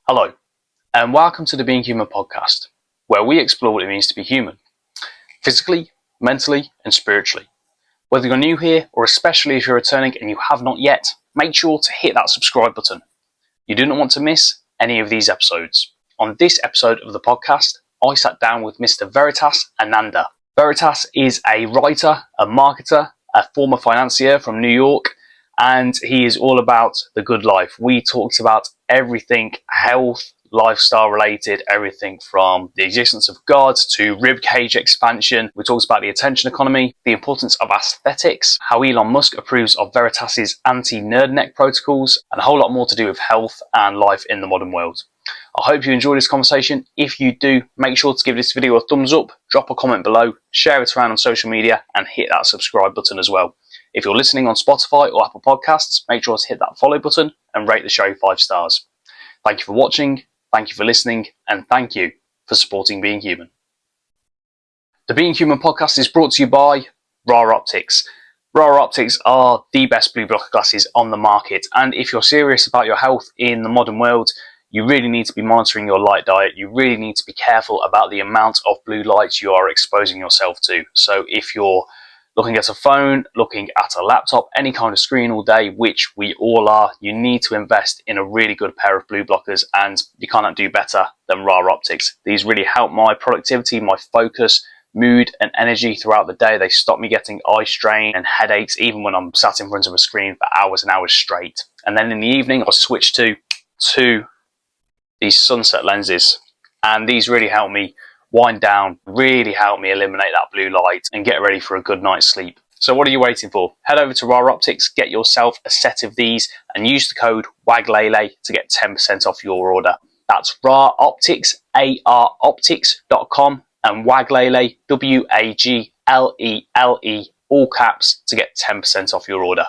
Hello, and welcome to the Being Human podcast, where we explore what it means to be human, physically, mentally, and spiritually. Whether you're new here, or especially if you're returning and you have not yet, make sure to hit that subscribe button. You do not want to miss any of these episodes. On this episode of the podcast, I sat down with Mr. Veritas Ananda. Veritas is a writer, a marketer, a former financier from New York, and he is all about the good life. We talked about everything health, lifestyle related, everything from the existence of God to rib cage expansion. We talked about the attention economy, the importance of aesthetics, how Elon Musk approves of Veritas's anti-nerd neck protocols, and a whole lot more to do with health and life in the modern world. I hope you enjoyed this conversation. If you do, make sure to give this video a thumbs up, drop a comment below, share it around on social media, and hit that subscribe button as well. If you're listening on Spotify or Apple Podcasts, make sure to hit that follow button and rate the show 5 stars. Thank you for watching, thank you for listening, and thank you for supporting Being Human. The Being Human podcast is brought to you by Ra Optics. Ra Optics are the best blue blocker glasses on the market, and if you're serious about your health in the modern world, you really need to be monitoring your light diet. You really need to be careful about the amount of blue light you are exposing yourself to. So if you're looking at a phone, looking at a laptop, any kind of screen all day, which we all are, you need to invest in a really good pair of blue blockers, and you cannot do better than Ra Optics. These really help my productivity, my focus, mood and energy throughout the day. They stop me getting eye strain and headaches even when I'm sat in front of a screen for hours and hours straight. And then in the evening, I'll switch to these sunset lenses, and these really help me wind down, really help me eliminate that blue light and get ready for a good night's sleep. So what are you waiting for? Head over to Ra Optics, get yourself a set of these and use the code WAGLELE to get 10% off your order. That's Ra Optics, ARoptics.com, and WAGLELE, WAGLELE, all caps, to get 10% off your order.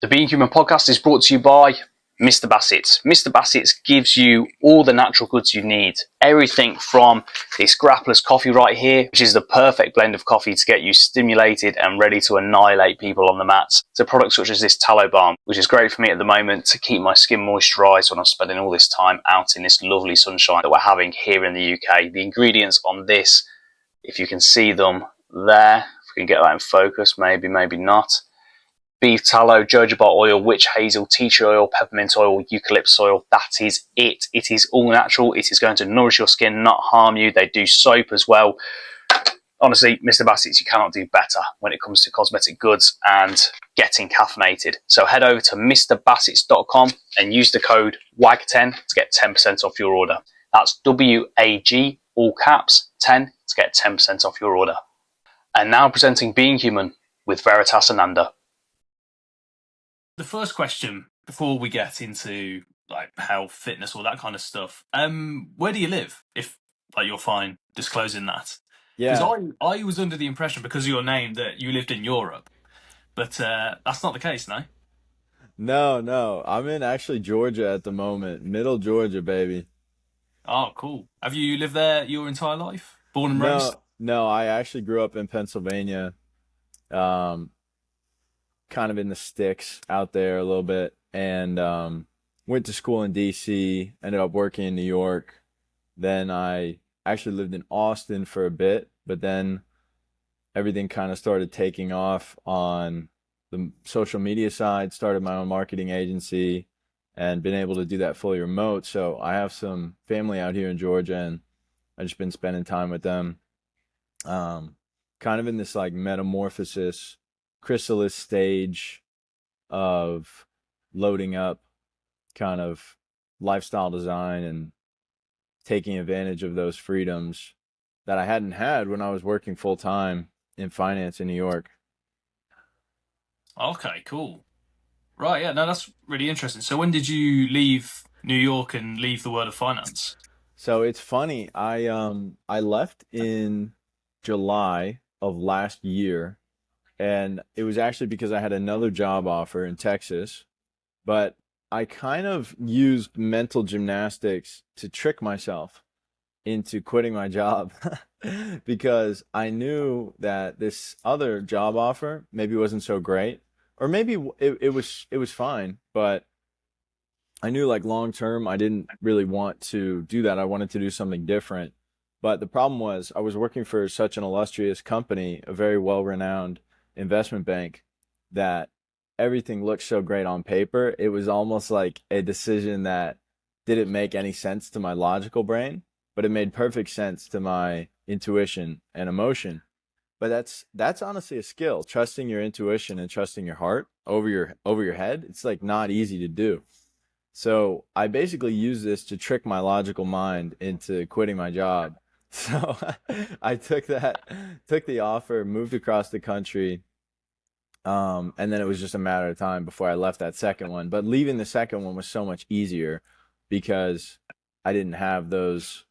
The Being Human podcast is brought to you by Mr. Bassett. Mr. Bassett gives you all the natural goods you need. Everything from this Grappler's coffee right here, which is the perfect blend of coffee to get you stimulated and ready to annihilate people on the mats, to products such as this tallow balm, which is great for me at the moment to keep my skin moisturized when I'm spending all this time out in this lovely sunshine that we're having here in the UK. The ingredients on this, if you can see them there, if we can get that in focus, maybe not. Beef tallow, jojoba oil, witch hazel, tea tree oil, peppermint oil, eucalyptus oil. That is it. It is all natural. It is going to nourish your skin, not harm you. They do soap as well. Honestly, Mr. Bassett's, you cannot do better when it comes to cosmetic goods and getting caffeinated. So head over to mrbassets.com and use the code WAG10 to get 10% off your order. That's WAG, all caps, 10 to get 10% off your order. And now presenting Being Human with Veritas Ananda. The first question, before we get into like health, fitness, all that kind of stuff, where do you live? If like you're fine disclosing that, because Yeah. I was under the impression because of your name that you lived in Europe, but that's not the case, no. No. I'm in actually Georgia at the moment. Middle Georgia, baby. Oh, cool. Have you lived there your entire life? Born and raised? No, I actually grew up in Pennsylvania, um, kind of in the sticks out there a little bit, and went to school in DC, ended up working in New York. Then I actually lived in Austin for a bit, but then everything kind of started taking off on the social media side, started my own marketing agency, and been able to do that fully remote. So I have some family out here in Georgia, and I've just been spending time with them. Kind of in this like metamorphosis, chrysalis stage of loading up kind of lifestyle design and taking advantage of those freedoms that I hadn't had when I was working full time in finance in New York. Okay, cool. Right, yeah, no, that's really interesting. So when did you leave New York and leave the world of finance? So it's funny. I left in July of last year, and it was actually because I had another job offer in Texas, but I kind of used mental gymnastics to trick myself into quitting my job because I knew that this other job offer maybe wasn't so great, or maybe it was fine, but I knew like long term, I didn't really want to do that. I wanted to do something different. But the problem was I was working for such an illustrious company, a very well-renowned investment bank, that everything looked so great on paper. It was almost like a decision that didn't make any sense to my logical brain, but it made perfect sense to my intuition and emotion. But that's honestly a skill, trusting your intuition and trusting your heart over your head. It's like not easy to do. So I basically use this to trick my logical mind into quitting my job. So I took the offer, moved across the country, and then it was just a matter of time before I left that second one. But leaving the second one was so much easier because I didn't have those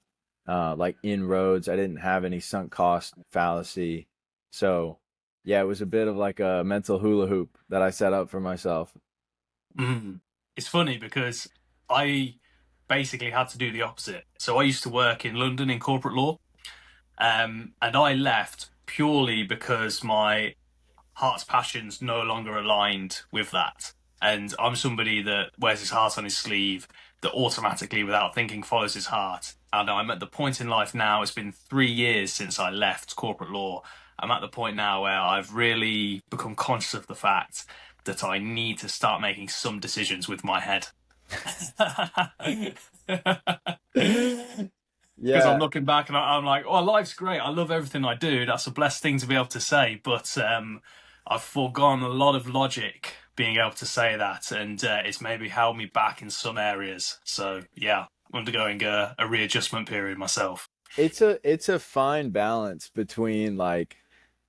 like inroads. I didn't have any sunk cost fallacy. So yeah, it was a bit of like a mental hula hoop that I set up for myself. Mm. It's funny because I basically had to do the opposite. So I used to work in London in corporate law, and I left purely because my heart's passions no longer aligned with that. And I'm somebody that wears his heart on his sleeve, that automatically, without thinking, follows his heart. And I'm at the point in life now, it's been 3 years since I left corporate law. I'm at the point now where I've really become conscious of the fact that I need to start making some decisions with my head. Because I'm Yeah, looking back and I'm like, oh, life's great. I love everything I do. That's a blessed thing to be able to say. But I've foregone a lot of logic being able to say that, and it's maybe held me back in some areas. So yeah, undergoing a readjustment period myself. it's a fine balance between like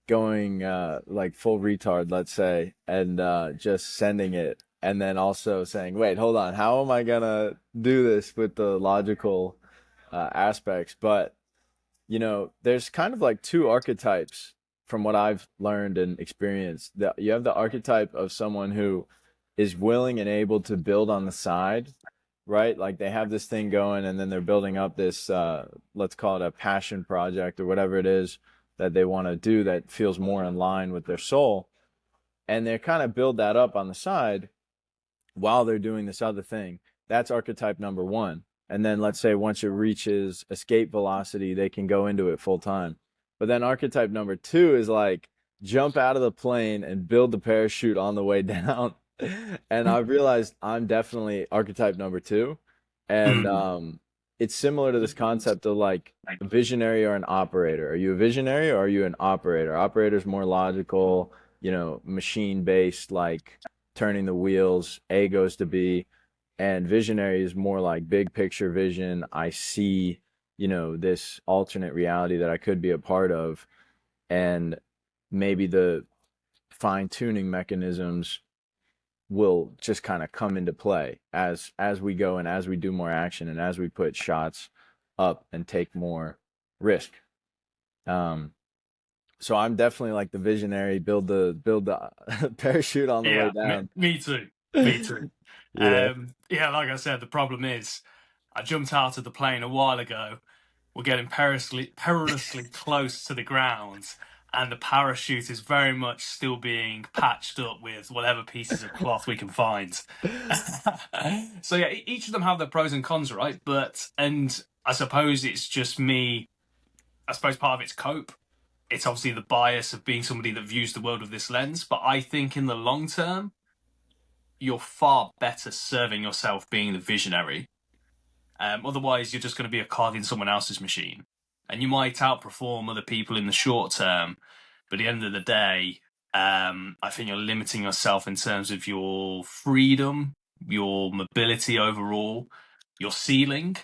going like full retard, let's say, and just sending it, and then also saying, wait, hold on, how am I gonna do this with the logical aspects? But there's kind of like two archetypes from what I've learned and experienced. That you have the archetype of someone who is willing and able to build on the side, right? Like they have this thing going and then they're building up this let's call it a passion project or whatever it is that they want to do that feels more in line with their soul. And they kind of build that up on the side while they're doing this other thing. That's archetype number one. And then let's say once it reaches escape velocity, they can go into it full time. But then archetype number two is like jump out of the plane and build the parachute on the way down. And I've realized I'm definitely archetype number two. And Mm. it's similar to this concept of like a visionary or an operator. Are you a visionary or are you an operator? Operator is more logical, machine based, like turning the wheels, A goes to B, and visionary is more like big picture vision. I see, this alternate reality that I could be a part of, and maybe the fine tuning mechanisms will just kind of come into play as we go and as we do more action and as we put shots up and take more risk. Um, so I'm definitely like the visionary, build the parachute on the way Yeah, me, down. me too. Me too. You know? Yeah, like I said, the problem is I jumped out of the plane a while ago. We're getting perilously close to the ground, and the parachute is very much still being patched up with whatever pieces of cloth we can find. So yeah, each of them have their pros and cons, right? And I suppose it's just me. I suppose part of it's cope. It's obviously the bias of being somebody that views the world with this lens. But I think in the long term, you're far better serving yourself being the visionary. Otherwise, you're just going to be a cog in someone else's machine. And you might outperform other people in the short term, but at the end of the day, I think you're limiting yourself in terms of your freedom, your mobility overall, your ceiling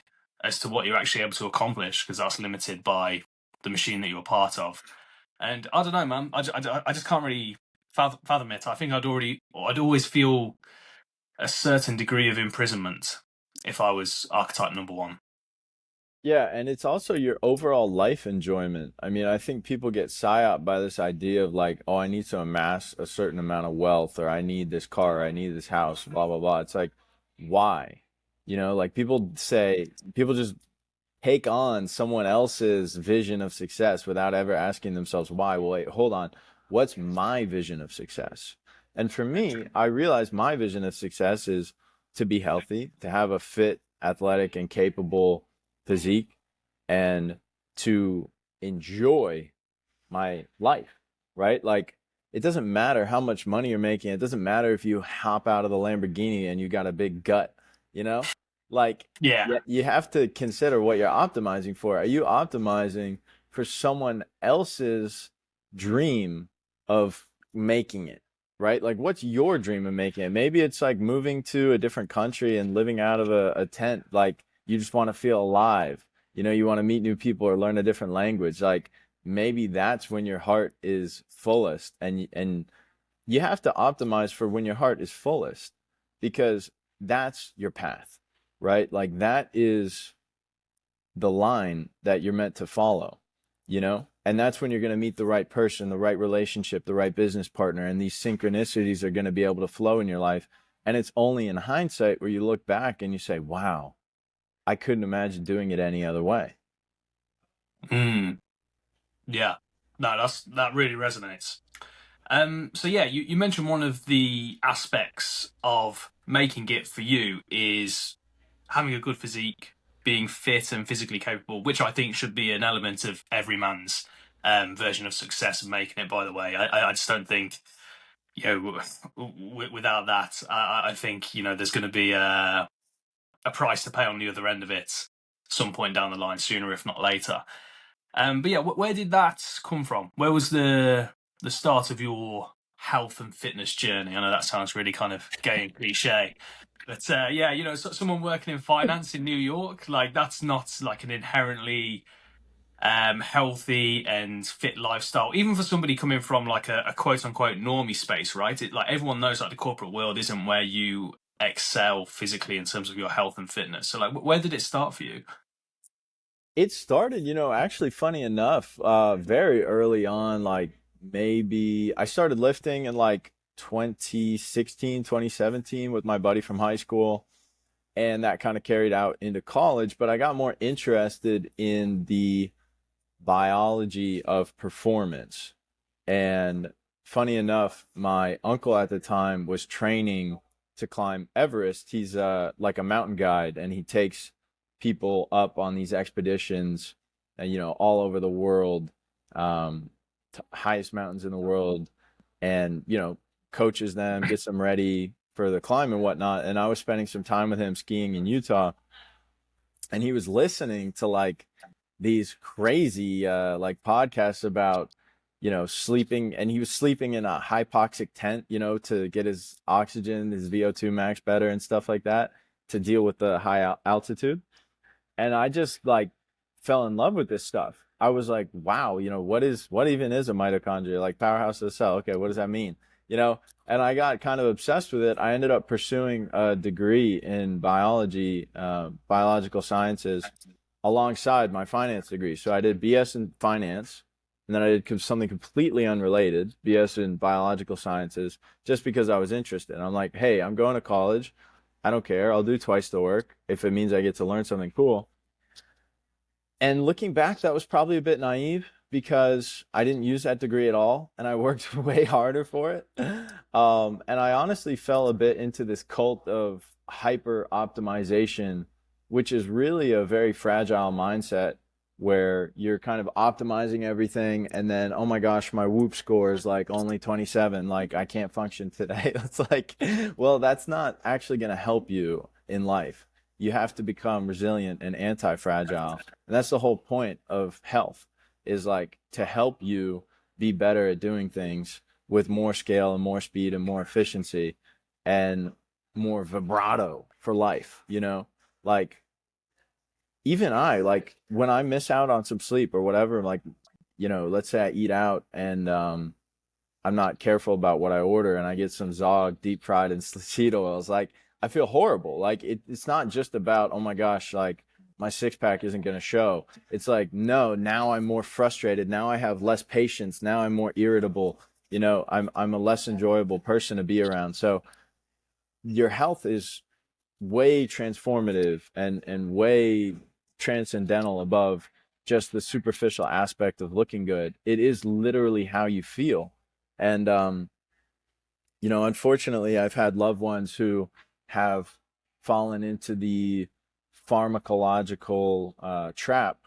as to what you're actually able to accomplish, because that's limited by the machine that you're a part of. And I don't know, man. I just can't really fathom it. I think I'd always feel a certain degree of imprisonment if I was archetype number one. Yeah, and it's also your overall life enjoyment. I mean, I think people get psyoped by this idea of like, oh, I need to amass a certain amount of wealth, or I need this car, or I need this house, blah, blah, blah. It's like, why? Like people just take on someone else's vision of success without ever asking themselves why. Well, wait, hold on. What's my vision of success? And for me, I realize my vision of success is to be healthy, to have a fit, athletic, and capable physique, and to enjoy my life, right? Like, it doesn't matter how much money you're making. It doesn't matter if you hop out of the Lamborghini and you got a big gut, you know? Like, Yeah. you have to consider what you're optimizing for. Are you optimizing for someone else's dream of making it, right? Like, what's your dream of making it? Maybe it's like moving to a different country and living out of a tent. Like, you just want to feel alive. You want to meet new people or learn a different language. Like, maybe that's when your heart is fullest, and you have to optimize for when your heart is fullest, because that's your path, right? Like, that is the line that you're meant to follow, and that's when you're going to meet the right person, the right relationship, the right business partner, and these synchronicities are going to be able to flow in your life. And it's only in hindsight where you look back and you say, wow, I couldn't imagine doing it any other way. Yeah. No, that really resonates. So yeah, you mentioned one of the aspects of making it for you is having a good physique, being fit and physically capable, which I think should be an element of every man's version of success and making it. By the way, I just don't think without that, I think there's going to be a price to pay on the other end of it some point down the line, sooner if not later. But yeah, where did that come from? Where was the start of your health and fitness journey? I know that sounds really kind of gay and cliche, but yeah, someone working in finance in New York, like that's not like an inherently healthy and fit lifestyle, even for somebody coming from like a quote unquote normie space, right? Like everyone knows like the corporate world isn't where you excel physically in terms of your health and fitness. So like, where did it start for you? It started, actually, funny enough, very early on. Like, maybe I started lifting in like 2016, 2017 with my buddy from high school. And that kind of carried out into college. But I got more interested in the biology of performance. And funny enough, my uncle at the time was training to climb Everest. He's like a mountain guide, and he takes people up on these expeditions, all over the world, highest mountains in the world, and coaches them, gets them ready for the climb and whatnot. And I was spending some time with him skiing in Utah, and he was listening to like these crazy like podcasts about sleeping, and he was sleeping in a hypoxic tent, to get his oxygen, his VO2 max better and stuff like that, to deal with the high altitude. And I just like fell in love with this stuff. I was like, wow, what even is a mitochondria? Like, powerhouse of the cell. Okay, what does that mean? And I got kind of obsessed with it. I ended up pursuing a degree in biology, biological sciences, alongside my finance degree. So I did BS in finance, and then I did something completely unrelated, BS in biological sciences, just because I was interested. I'm like, hey, I'm going to college. I don't care. I'll do twice the work if it means I get to learn something cool. And looking back, that was probably a bit naive, because I didn't use that degree at all, and I worked way harder for it. And I honestly fell a bit into this cult of hyper optimization, which is really a very fragile mindset, where you're kind of optimizing everything, and then, oh my gosh, my Whoop score is like only 27, like I can't function today. It's like, well, that's not actually going to help you in life. You have to become resilient and anti-fragile. And that's the whole point of health, is like to help you be better at doing things with more scale and more speed and more efficiency and more vibrato for life, like, even like when I miss out on some sleep or whatever, like, let's say I eat out and I'm not careful about what I order, and I get some Zog deep fried in seed oils, like, I feel horrible. Like, it's not just about, oh my gosh, like my six pack isn't going to show. It's like, no, now I'm more frustrated. Now I have less patience. Now I'm more irritable. I'm a less enjoyable person to be around. So your health is way transformative and way transcendental above just the superficial aspect of looking good. It is literally how you feel. And unfortunately, I've had loved ones who have fallen into the pharmacological trap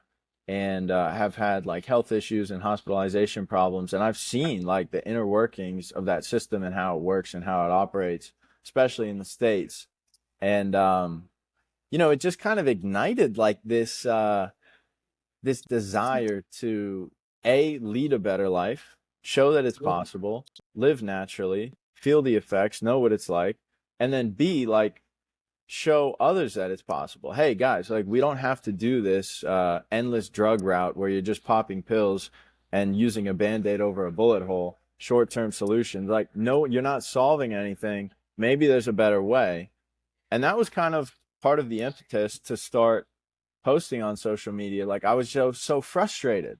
and have had like health issues and hospitalization problems. And I've seen like the inner workings of that system and how it works and how it operates, especially in the States. And it just kind of ignited like this desire to lead a better life, show that it's possible, live naturally, feel the effects, know what it's like, and then B, like, show others that it's possible. Hey guys, like, we don't have to do this endless drug route where you're just popping pills and using a band-aid over a bullet hole, short-term solutions. Like, no, you're not solving anything. Maybe there's a better way. And that was kind of part of the impetus to start posting on social media. Like, I was so frustrated,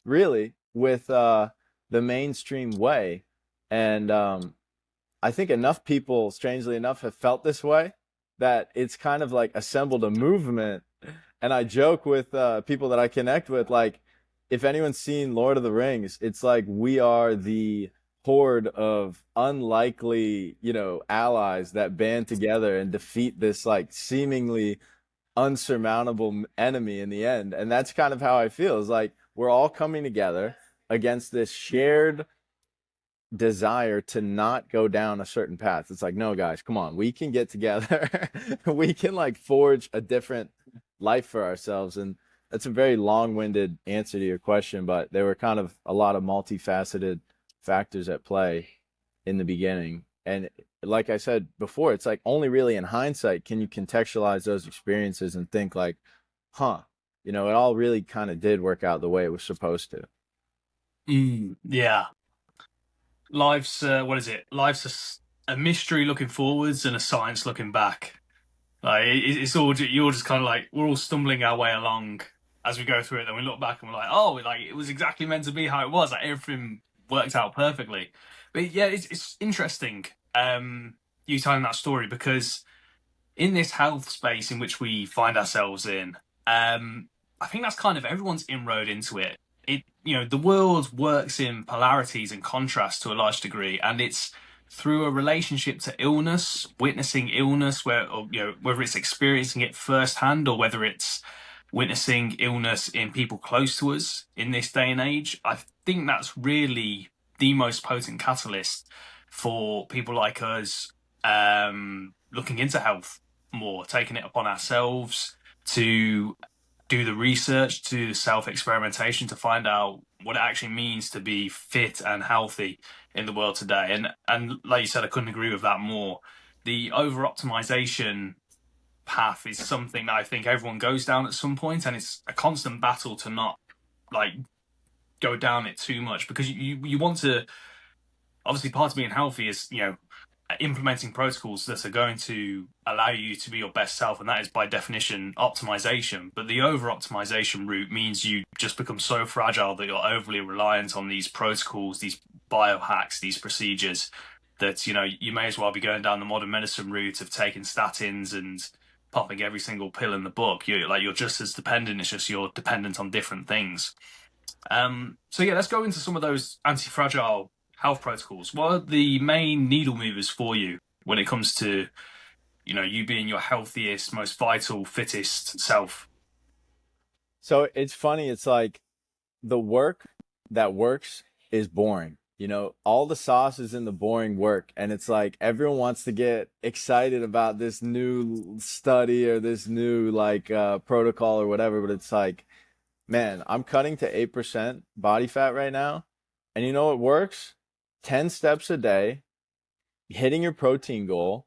really, with the mainstream way. And I think enough people, strangely enough, have felt this way that it's kind of like assembled a movement. And I joke with people that I connect with, like, if anyone's seen Lord of the Rings, it's like we are the horde of unlikely, allies that band together and defeat this like seemingly unsurmountable enemy in the end. And that's kind of how I feel. Is like we're all coming together against this shared desire to not go down a certain path. It's like, no, guys, come on, we can get together. We can like forge a different life for ourselves. And that's a very long-winded answer to your question, but there were kind of a lot of multifaceted factors at play in the beginning. And like I said before, it's like only really in hindsight can you contextualize those experiences and think like, it all really kind of did work out the way it was supposed to. Yeah. Life's, what is it? Life's a mystery looking forwards and a science looking back. Like, it's all, you're just kind of like, we're all stumbling our way along as we go through it. Then we look back and we're like, oh, like it was exactly meant to be how it was. Like everything worked out perfectly. But yeah, it's interesting. You telling that story, because in this health space in which we find ourselves in, I think that's kind of everyone's inroad into it. The world works in polarities and contrasts to a large degree, and it's through a relationship to illness, witnessing illness, whether it's experiencing it firsthand or whether it's witnessing illness in people close to us in this day and age. I think that's really the most potent catalyst for people like us looking into health more, taking it upon ourselves to do the research, to do the self-experimentation to find out what it actually means to be fit and healthy in the world today. And like you said, I couldn't agree with that more. The over-optimization path is something that I think everyone goes down at some point, and it's a constant battle to not like go down it too much, because you want to, obviously part of being healthy is implementing protocols that are going to allow you to be your best self, and that is by definition optimization. But the over optimization route means you just become so fragile that you're overly reliant on these protocols, these biohacks, these procedures, that you may as well be going down the modern medicine route of taking statins and popping every single pill in the book. You're just as dependent. It's just you're dependent on different things. So yeah, let's go into some of those anti-fragile health protocols. What are the main needle movers for you when it comes to, you being your healthiest, most vital, fittest self? So it's funny. It's like the work that works is boring. All the sauce is in the boring work. And it's like everyone wants to get excited about this new study or this new protocol or whatever. But it's like, man, I'm cutting to 8% body fat right now. And you know what works? 10 steps a day, hitting your protein goal,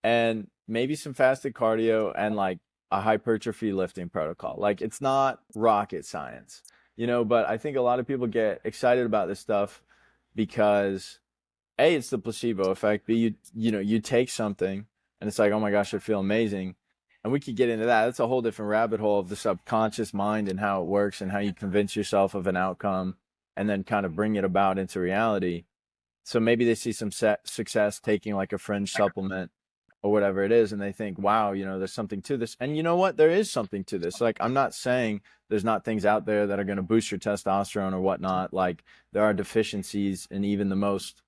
and maybe some fasted cardio and like a hypertrophy lifting protocol. Like, it's not rocket science, but I think a lot of people get excited about this stuff because A, it's the placebo effect. B, you take something and it's like, oh my gosh, I feel amazing. And we could get into that. That's a whole different rabbit hole of the subconscious mind and how it works and how you convince yourself of an outcome and then kind of bring it about into reality. So maybe they see some success taking like a fringe supplement or whatever it is, and they think, wow, there's something to this. And you know what? There is something to this. Like, I'm not saying there's not things out there that are going to boost your testosterone or whatnot. Like, there are deficiencies in even the most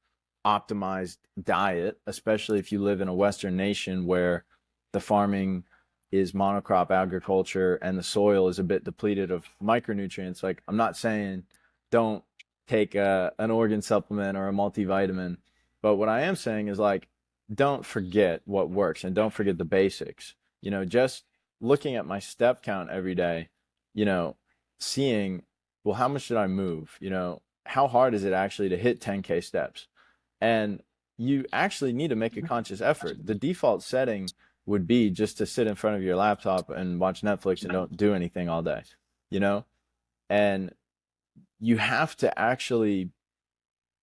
optimized diet, especially if you live in a Western nation where the farming is monocrop agriculture and the soil is a bit depleted of micronutrients. Like, I'm not saying don't take an organ supplement or a multivitamin, but what I am saying is, like, don't forget what works and don't forget the basics. Just looking at my step count every day, seeing, well, how much did I move? How hard is it actually to hit 10K steps? And you actually need to make a conscious effort. The default setting would be just to sit in front of your laptop and watch Netflix and don't do anything all day, and you have to actually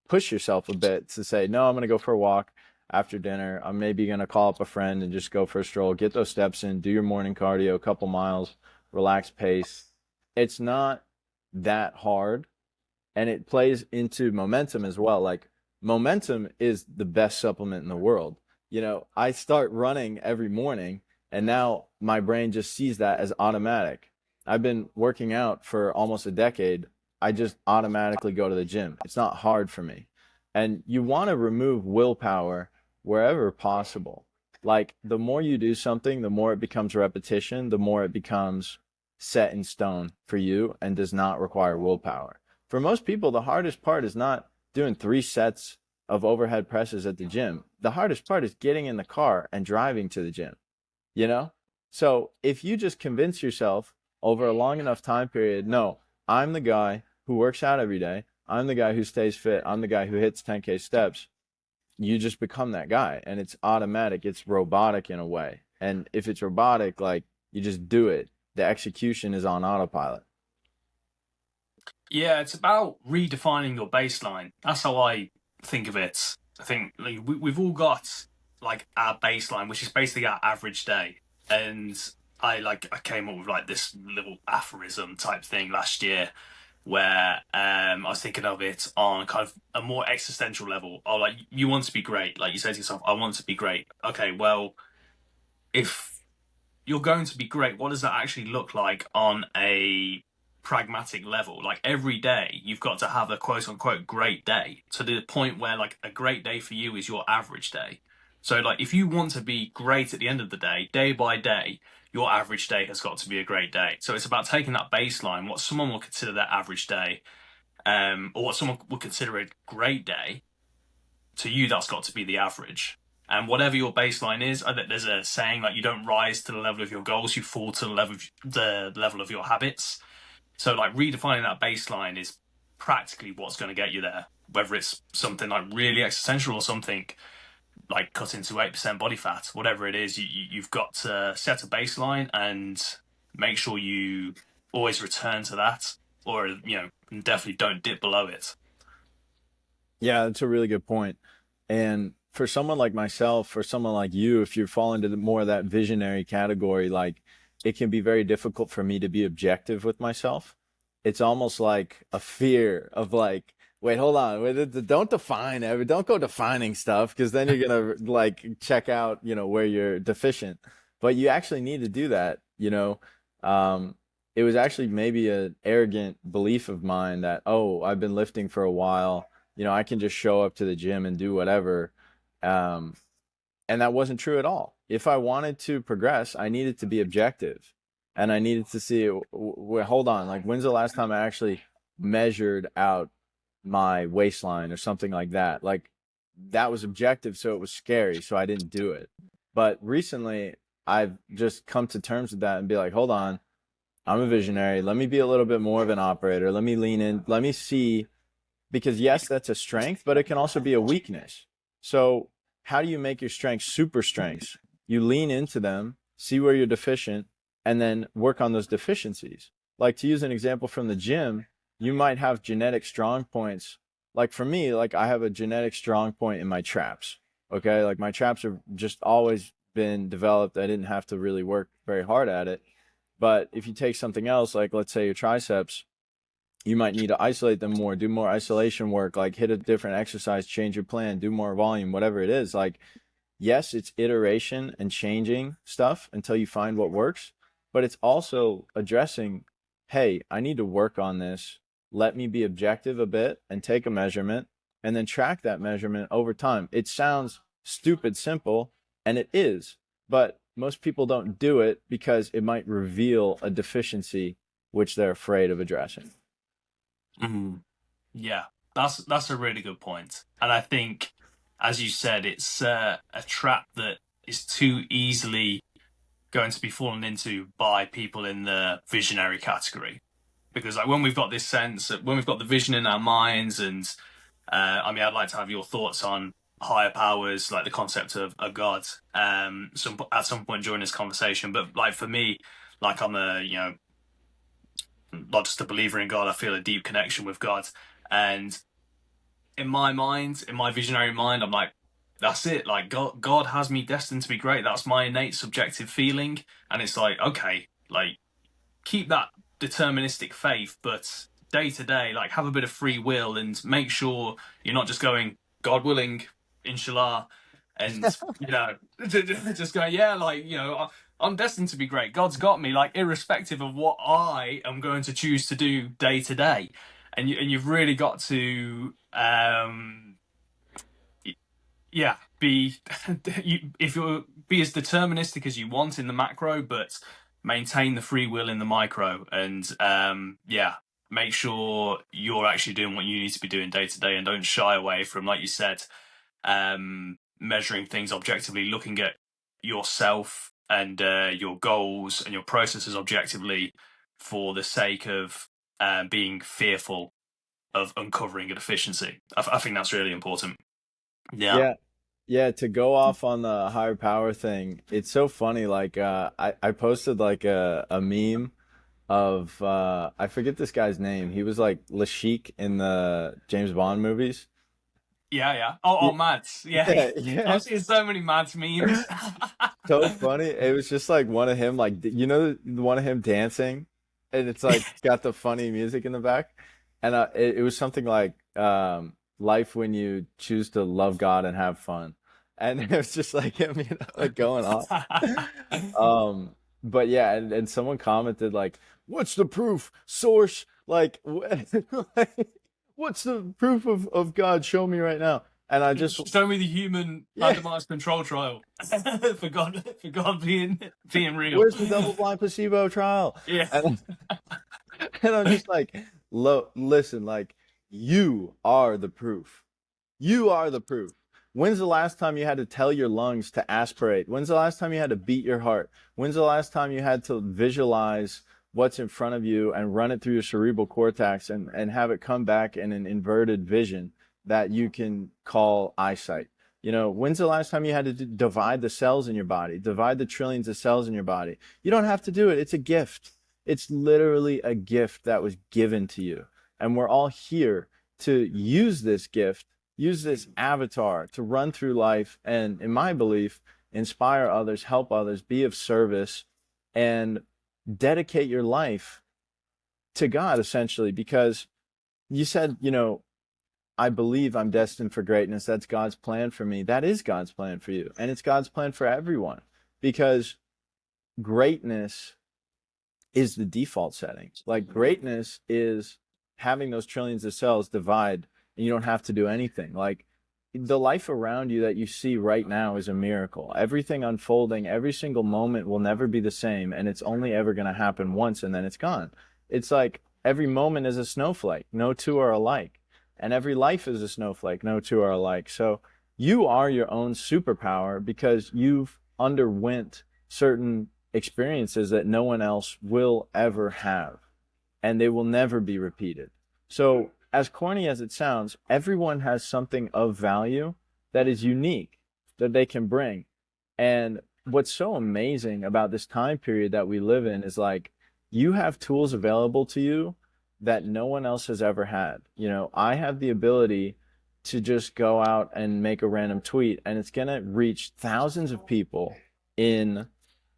push yourself a bit to say, no, I'm going to go for a walk after dinner. I'm maybe going to call up a friend and just go for a stroll, get those steps in, do your morning cardio, a couple miles, relaxed pace. It's not that hard. And it plays into momentum as well. Like, momentum is the best supplement in the world. I start running every morning and now my brain just sees that as automatic. I've been working out for almost a decade. I just automatically go to the gym. It's not hard for me. And you want to remove willpower wherever possible. Like, the more you do something, the more it becomes repetition, the more it becomes set in stone for you and does not require willpower. For most people, the hardest part is not doing 3 sets of overhead presses at the gym. The hardest part is getting in the car and driving to the gym, So if you just convince yourself over a long enough time period, no, I'm the guy who works out every day. I'm the guy who stays fit. I'm the guy who hits 10K steps. You just become that guy, and it's automatic. It's robotic in a way. And if it's robotic, like, you just do it. The execution is on autopilot. Yeah, it's about redefining your baseline. That's how I think of it. I think, like, we've all got, like, our baseline, which is basically our average day. And I came up with, like, this little aphorism type thing last year where I was thinking of it on kind of a more existential level. Oh, like, you want to be great. Like, you say to yourself, I want to be great. Okay, well, if you're going to be great, what does that actually look like on a pragmatic level? Like, every day you've got to have a quote unquote great day, to the point where, like, a great day for you is your average day. So, like, if you want to be great at the end of the day by day, your average day has got to be a great day. So it's about taking that baseline, what someone will consider their average day, or what someone would consider a great day. To you, that's got to be the average. And whatever your baseline is, there's a saying, like, you don't rise to the level of your goals, you fall to the level of your habits. So, like, redefining that baseline is practically what's going to get you there. Whether it's something like really existential or something like cutting to 8% body fat, whatever it is, you've got to set a baseline and make sure you always return to that, or, definitely don't dip below it. Yeah, that's a really good point. And for someone like myself, for someone like you, if you fall into more of that visionary category, like, it can be very difficult for me to be objective with myself. It's almost like a fear of, like, wait, hold on, don't go defining stuff, because then you're gonna, like, check out, where you're deficient. But you actually need to do that. It was actually maybe an arrogant belief of mine that, oh, I've been lifting for a while, I can just show up to the gym and do whatever. And that wasn't true at all. If I wanted to progress, I needed to be objective, and I needed to see, hold on, like, when's the last time I actually measured out my waistline or something like that? Like, that was objective, so it was scary, so I didn't do it. But recently, I've just come to terms with that and be like, hold on, I'm a visionary. Let me be a little bit more of an operator. Let me lean in. Let me see, because yes, that's a strength, but it can also be a weakness. So how do you make your strengths super strengths? You lean into them, see where you're deficient, and then work on those deficiencies. Like, to use an example from the gym, you might have genetic strong points. Like, for me, like, I have a genetic strong point in my traps. Okay. Like, my traps have just always been developed. I didn't have to really work very hard at it. But if you take something else, like, let's say your triceps, you might need to isolate them more, do more isolation work, like, hit a different exercise, change your plan, do more volume, whatever it is. Like, yes, it's iteration and changing stuff until you find what works, but it's also addressing, hey, I need to work on this. Let me be objective a bit and take a measurement and then track that measurement over time. It sounds stupid simple, and it is, but most people don't do it because it might reveal a deficiency which they're afraid of addressing. Yeah, that's a really good point. And I think, as you said, it's a trap that is too easily going to be fallen into by people in the visionary category. Because like when we've got this sense, when we've got the vision in our minds, and I mean, I'd like to have your thoughts on higher powers, like the concept of a god, at some point during this conversation. But like for me, like I'm a, you know, not just a believer in God, I feel a deep connection with God. And in my mind, in my visionary mind, I'm like, that's it. Like God has me destined to be great. That's my innate subjective feeling. And it's like, okay, like keep that deterministic faith, but day to day, like have a bit of free will and make sure you're not just going, God willing, inshallah, and you know, just going, yeah, like, you know, I'm destined to be great. God's got me, like, irrespective of what I am going to choose to do day to day. And you've really got to, yeah, be if you're be as deterministic as you want in the macro, but maintain the free will in the micro, and yeah, make sure you're actually doing what you need to be doing day to day, and don't shy away from, like you said, measuring things objectively, looking at yourself and your goals and your processes objectively for the sake of being fearful of uncovering a deficiency. I think that's really important. Yeah. Yeah. Yeah, to go off on the higher power thing, it's so funny. Like, I posted like a meme of I forget this guy's name. He was like Lashik in the James Bond movies. Yeah. Oh, Mads. Yeah. Yeah, yeah. I've seen so many Mads memes. So funny. It was just like one of him, like, you know, the one of him dancing, and it's like got the funny music in the back, and it was something like life when you choose to love God and have fun, and it was just like him, you know, like going off. But yeah, and someone commented like, "What's the proof? Source? Like, like, what's the proof of God? Show me right now." And I just Show me the human Yeah. randomized control trial for God being real. Where's the double-blind placebo trial? Yeah. And I'm just like, listen, like, you are the proof. You are the proof. When's the last time you had to tell your lungs to aspirate? When's the last time you had to beat your heart? When's the last time you had to visualize what's in front of you and run it through your cerebral cortex and have it come back in an inverted vision that you can call eyesight? You know, when's the last time you had to divide the cells in your body, divide the trillions of cells in your body? You don't have to do it. It's a gift. It's literally a gift that was given to you. And we're all here to use this gift, use this avatar to run through life and, in my belief, inspire others, help others, be of service, and dedicate your life to God, essentially. Because you said, you know, I believe I'm destined for greatness. That's God's plan for me. That is God's plan for you. And it's God's plan for everyone, because greatness is the default setting. Like, greatness is having those trillions of cells divide and you don't have to do anything. Like, the life around you that you see right now is a miracle. Everything unfolding, every single moment will never be the same, and it's only ever going to happen once and then it's gone. It's like every moment is a snowflake. No two are alike. And every life is a snowflake. No two are alike. So you are your own superpower because you've underwent certain experiences that no one else will ever have, and they will never be repeated. So, as corny as it sounds, everyone has something of value that is unique that they can bring. And what's so amazing about this time period that we live in is, like, you have tools available to you that no one else has ever had. You know, I have the ability to just go out and make a random tweet, and it's going to reach thousands of people in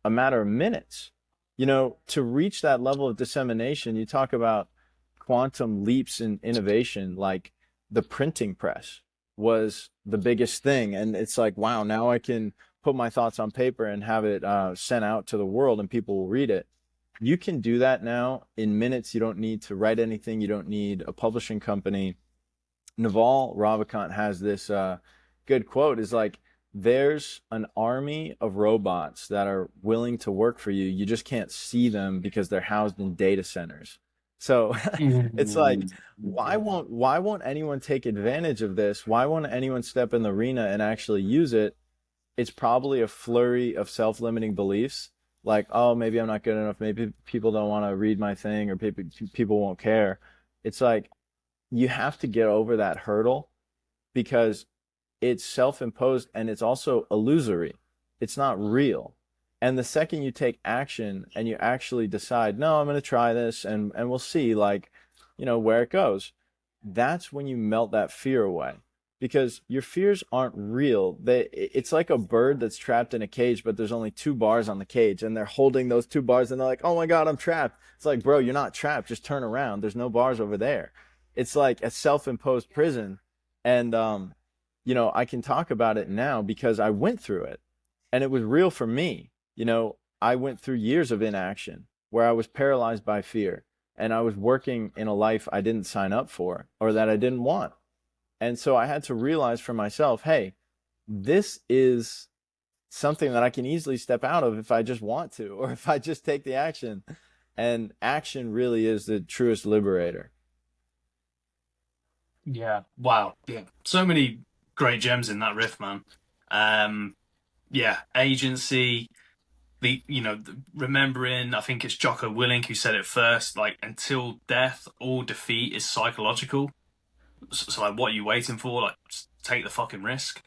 a matter of minutes. You know, to reach that level of dissemination, you talk about quantum leaps in innovation. Like, the printing press was the biggest thing. And it's like, wow, now I can put my thoughts on paper and have it sent out to the world and people will read it. You can do that now in minutes. You don't need to write anything. You don't need a publishing company. Naval Ravikant has this good quote, is like, there's an army of robots that are willing to work for you. You just can't see them because they're housed in data centers. So it's like, why won't anyone take advantage of this? Why won't anyone step in the arena and actually use it? It's probably a flurry of self-limiting beliefs, like, oh, maybe I'm not good enough, maybe people don't want to read my thing, or people won't care. It's like, you have to get over that hurdle, because it's self-imposed and it's also illusory. It's not real. And the second you take action and you actually decide, no, I'm going to try this, and we'll see, like, where it goes, that's when you melt that fear away, because your fears aren't real. It's like a bird that's trapped in a cage, but there's only 2 bars on the cage, and they're holding those 2 bars, and they're like, oh my God, I'm trapped. It's like, bro, you're not trapped. Just turn around. There's no bars over there. It's like a self-imposed prison. And, I can talk about it now because I went through it, and it was real for me. I went through years of inaction where I was paralyzed by fear, and I was working in a life I didn't sign up for or that I didn't want. And so I had to realize for myself, hey, this is something that I can easily step out of if I just want to, or if I just take the action. And action really is the truest liberator. Yeah. Wow. Yeah. So many great gems in that riff, man. Yeah. Agency. Remembering, I think it's Jocko Willink who said it first, like, until death, all defeat is psychological. So like, what are you waiting for? Like, just take the fucking risk.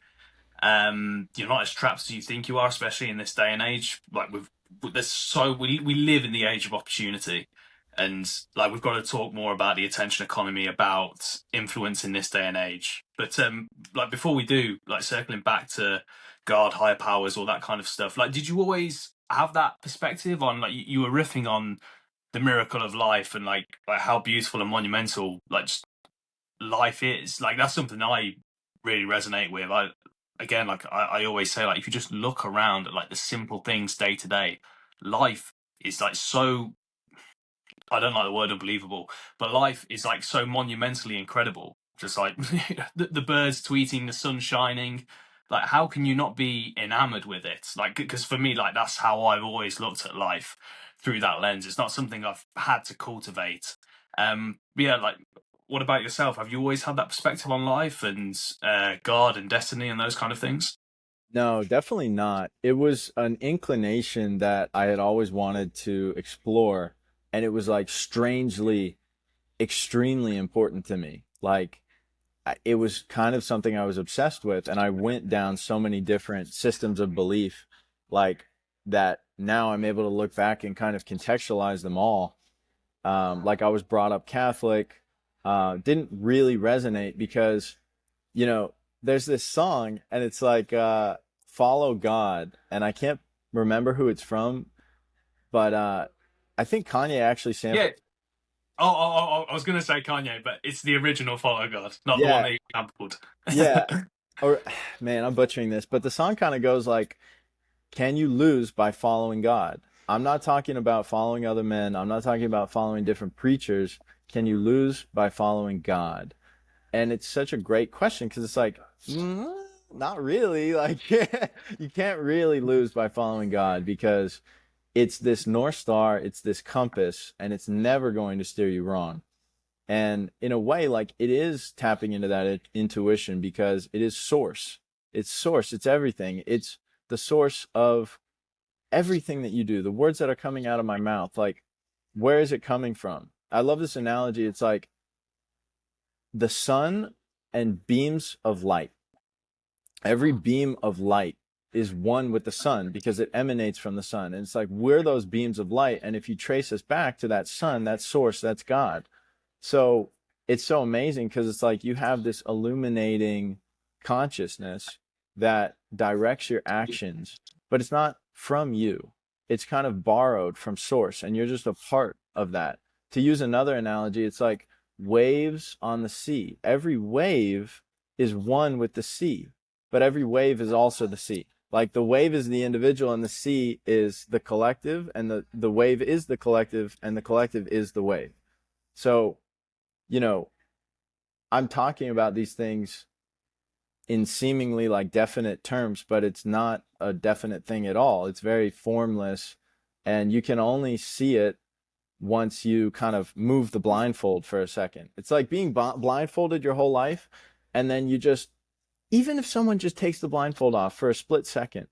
You're not as trapped as you think you are, especially in this day and age. Like, we live in the age of opportunity, and like, we've got to talk more about the attention economy, about influence in this day and age. But like, before we do, like, circling back to God, higher powers, all that kind of stuff. Like, did you always have that perspective on, like, you were riffing on the miracle of life, and like how beautiful and monumental, like, just life is? Like, that's something I really resonate with. I always say, like, if you just look around at, like, the simple things day to day, life is like so, I don't like the word unbelievable, but life is like so monumentally incredible. Just like the birds tweeting, the sun shining. Like, how can you not be enamored with it? Like, because for me, like, that's how I've always looked at life, through that lens. It's not something I've had to cultivate. But yeah, like, what about yourself? Have you always had that perspective on life and God and destiny and those kind of things? No, definitely not. It was an inclination that I had always wanted to explore, and it was like strangely, extremely important to me. Like, it was kind of something I was obsessed with, and I went down so many different systems of belief, like, that now I'm able to look back and kind of contextualize them all. Like, I was brought up Catholic, didn't really resonate because, there's this song, and it's like, Follow God, and I can't remember who it's from, but I think Kanye actually Yeah. sampled. I was going to say Kanye, but it's the original Follow God, not the one Yeah, that he sampled. yeah. Or, man, I'm butchering this, but the song kind of goes like, can you lose by following God? I'm not talking about following other men. I'm not talking about following different preachers. Can you lose by following God? And it's such a great question, because it's like, not really. Like, you can't really lose by following God, because it's this North Star, it's this compass, and it's never going to steer you wrong. And in a way, like, it is tapping into that intuition, because it is source. It's source. It's everything. It's the source of everything that you do. The words that are coming out of my mouth, like, where is it coming from? I love this analogy. It's like the sun and beams of light. Every beam of light is one with the sun because it emanates from the sun. And it's like, we're those beams of light. And if you trace us back to that sun, that source, that's God. So it's so amazing, because it's like, you have this illuminating consciousness that directs your actions, but it's not from you. It's kind of borrowed from source, and you're just a part of that. To use another analogy, it's like waves on the sea. Every wave is one with the sea, but every wave is also the sea. Like, the wave is the individual, and the sea is the collective, and the wave is the collective, and the collective is the wave. So, I'm talking about these things in seemingly like definite terms, but it's not a definite thing at all. It's very formless, and you can only see it once you kind of move the blindfold for a second. It's like being blindfolded your whole life, and then you just, even if someone just takes the blindfold off for a split second,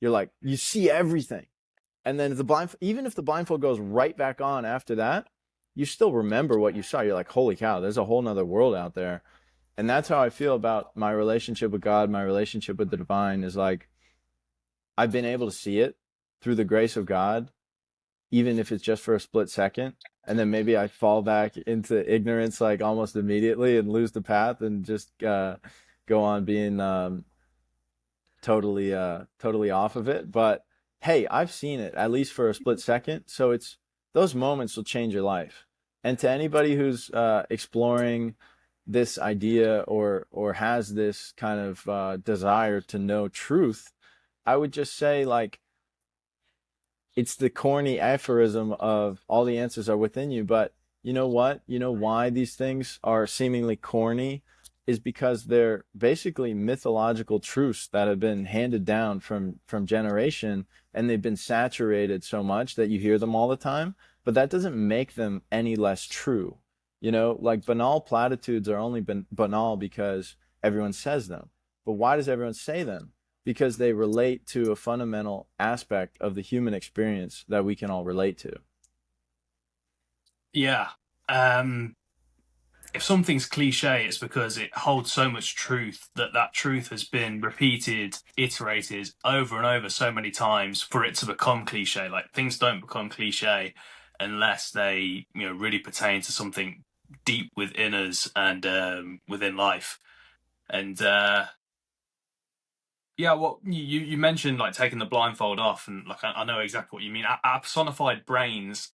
you're like, you see everything. And then even if the blindfold goes right back on after that, you still remember what you saw. You're like, holy cow, there's a whole nother world out there. And that's how I feel about my relationship with God, my relationship with the divine, is like, I've been able to see it through the grace of God, even if it's just for a split second. And then maybe I fall back into ignorance like almost immediately and lose the path and just go on being totally off of it. But hey, I've seen it at least for a split second. So it's, those moments will change your life. And to anybody who's exploring this idea or has this kind of desire to know truth, I would just say, like, it's the corny aphorism of all the answers are within you. But you know what? You know why these things are seemingly corny is because they're basically mythological truths that have been handed down from generation, and they've been saturated so much that you hear them all the time, but that doesn't make them any less true. You know, like banal platitudes are only banal because everyone says them. But why does everyone say them? Because they relate to a fundamental aspect of the human experience that we can all relate to. Yeah. If something's cliche, it's because it holds so much truth that that truth has been repeated, iterated over and over so many times for it to become cliche. Like things don't become cliche unless they, really pertain to something deep within us and within life. And yeah, what you mentioned, like taking the blindfold off, and like I know exactly what you mean. Our personified brains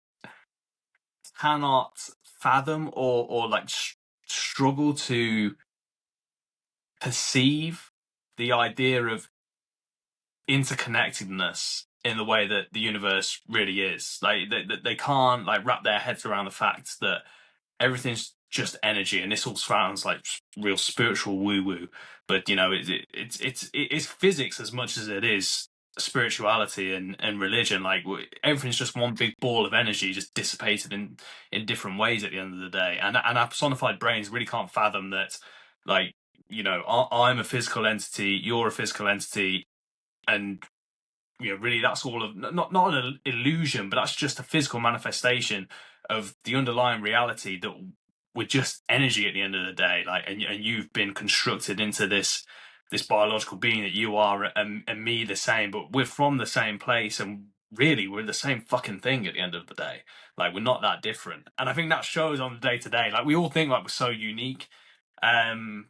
cannot fathom or like struggle to perceive the idea of interconnectedness in the way that the universe really is. Like they can't like wrap their heads around the fact that everything's just energy, and this all sounds like real spiritual woo woo, but it's physics as much as it is spirituality and religion. Like everything's just one big ball of energy, just dissipated in different ways at the end of the day. And our personified brains really can't fathom that. Like I'm a physical entity, you're a physical entity, and really that's all of not an illusion, but that's just a physical manifestation of the underlying reality that we're just energy at the end of the day. Like, and you've been constructed into this biological being that you are, and me the same, but we're from the same place, and really we're the same fucking thing at the end of the day. Like, we're not that different, and I think that shows on the day to day. Like, we all think like we're so unique. Um,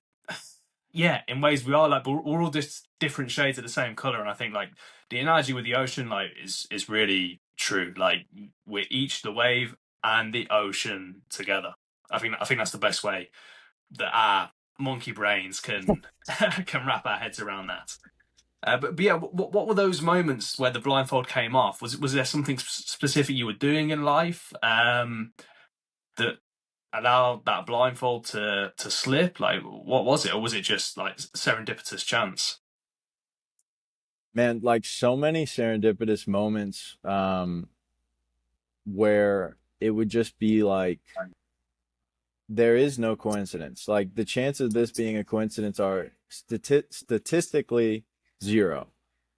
yeah, in ways we are, like, but we're all just different shades of the same color. And I think like the analogy with the ocean, like, is really true. Like, we're each the wave and the ocean together. I think that's the best way that our monkey brains can can wrap our heads around that. But yeah, what were those moments where the blindfold came off? Was there something specific you were doing in life that allowed that blindfold to slip? Like, what was it, or was it just like serendipitous chance? Man, like so many serendipitous moments where it would just be like, there is no coincidence. Like the chances of this being a coincidence are statistically zero.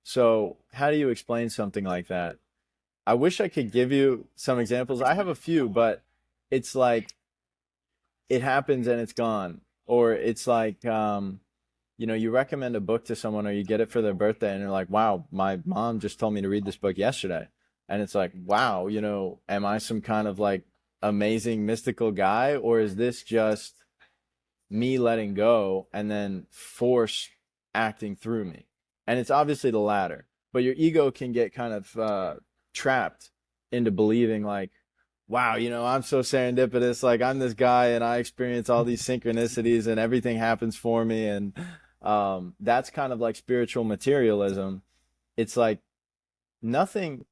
So how do you explain something like that? I wish I could give you some examples. I have a few, but it's like it happens and it's gone. Or it's like, you recommend a book to someone or you get it for their birthday and they're like, wow, my mom just told me to read this book yesterday. And it's like, wow, am I some kind of like amazing mystical guy, or is this just me letting go and then force acting through me? And it's obviously the latter, but your ego can get kind of trapped into believing like, wow, I'm so serendipitous, like I'm this guy and I experience all these synchronicities and everything happens for me. And that's kind of like spiritual materialism. It's like nothing,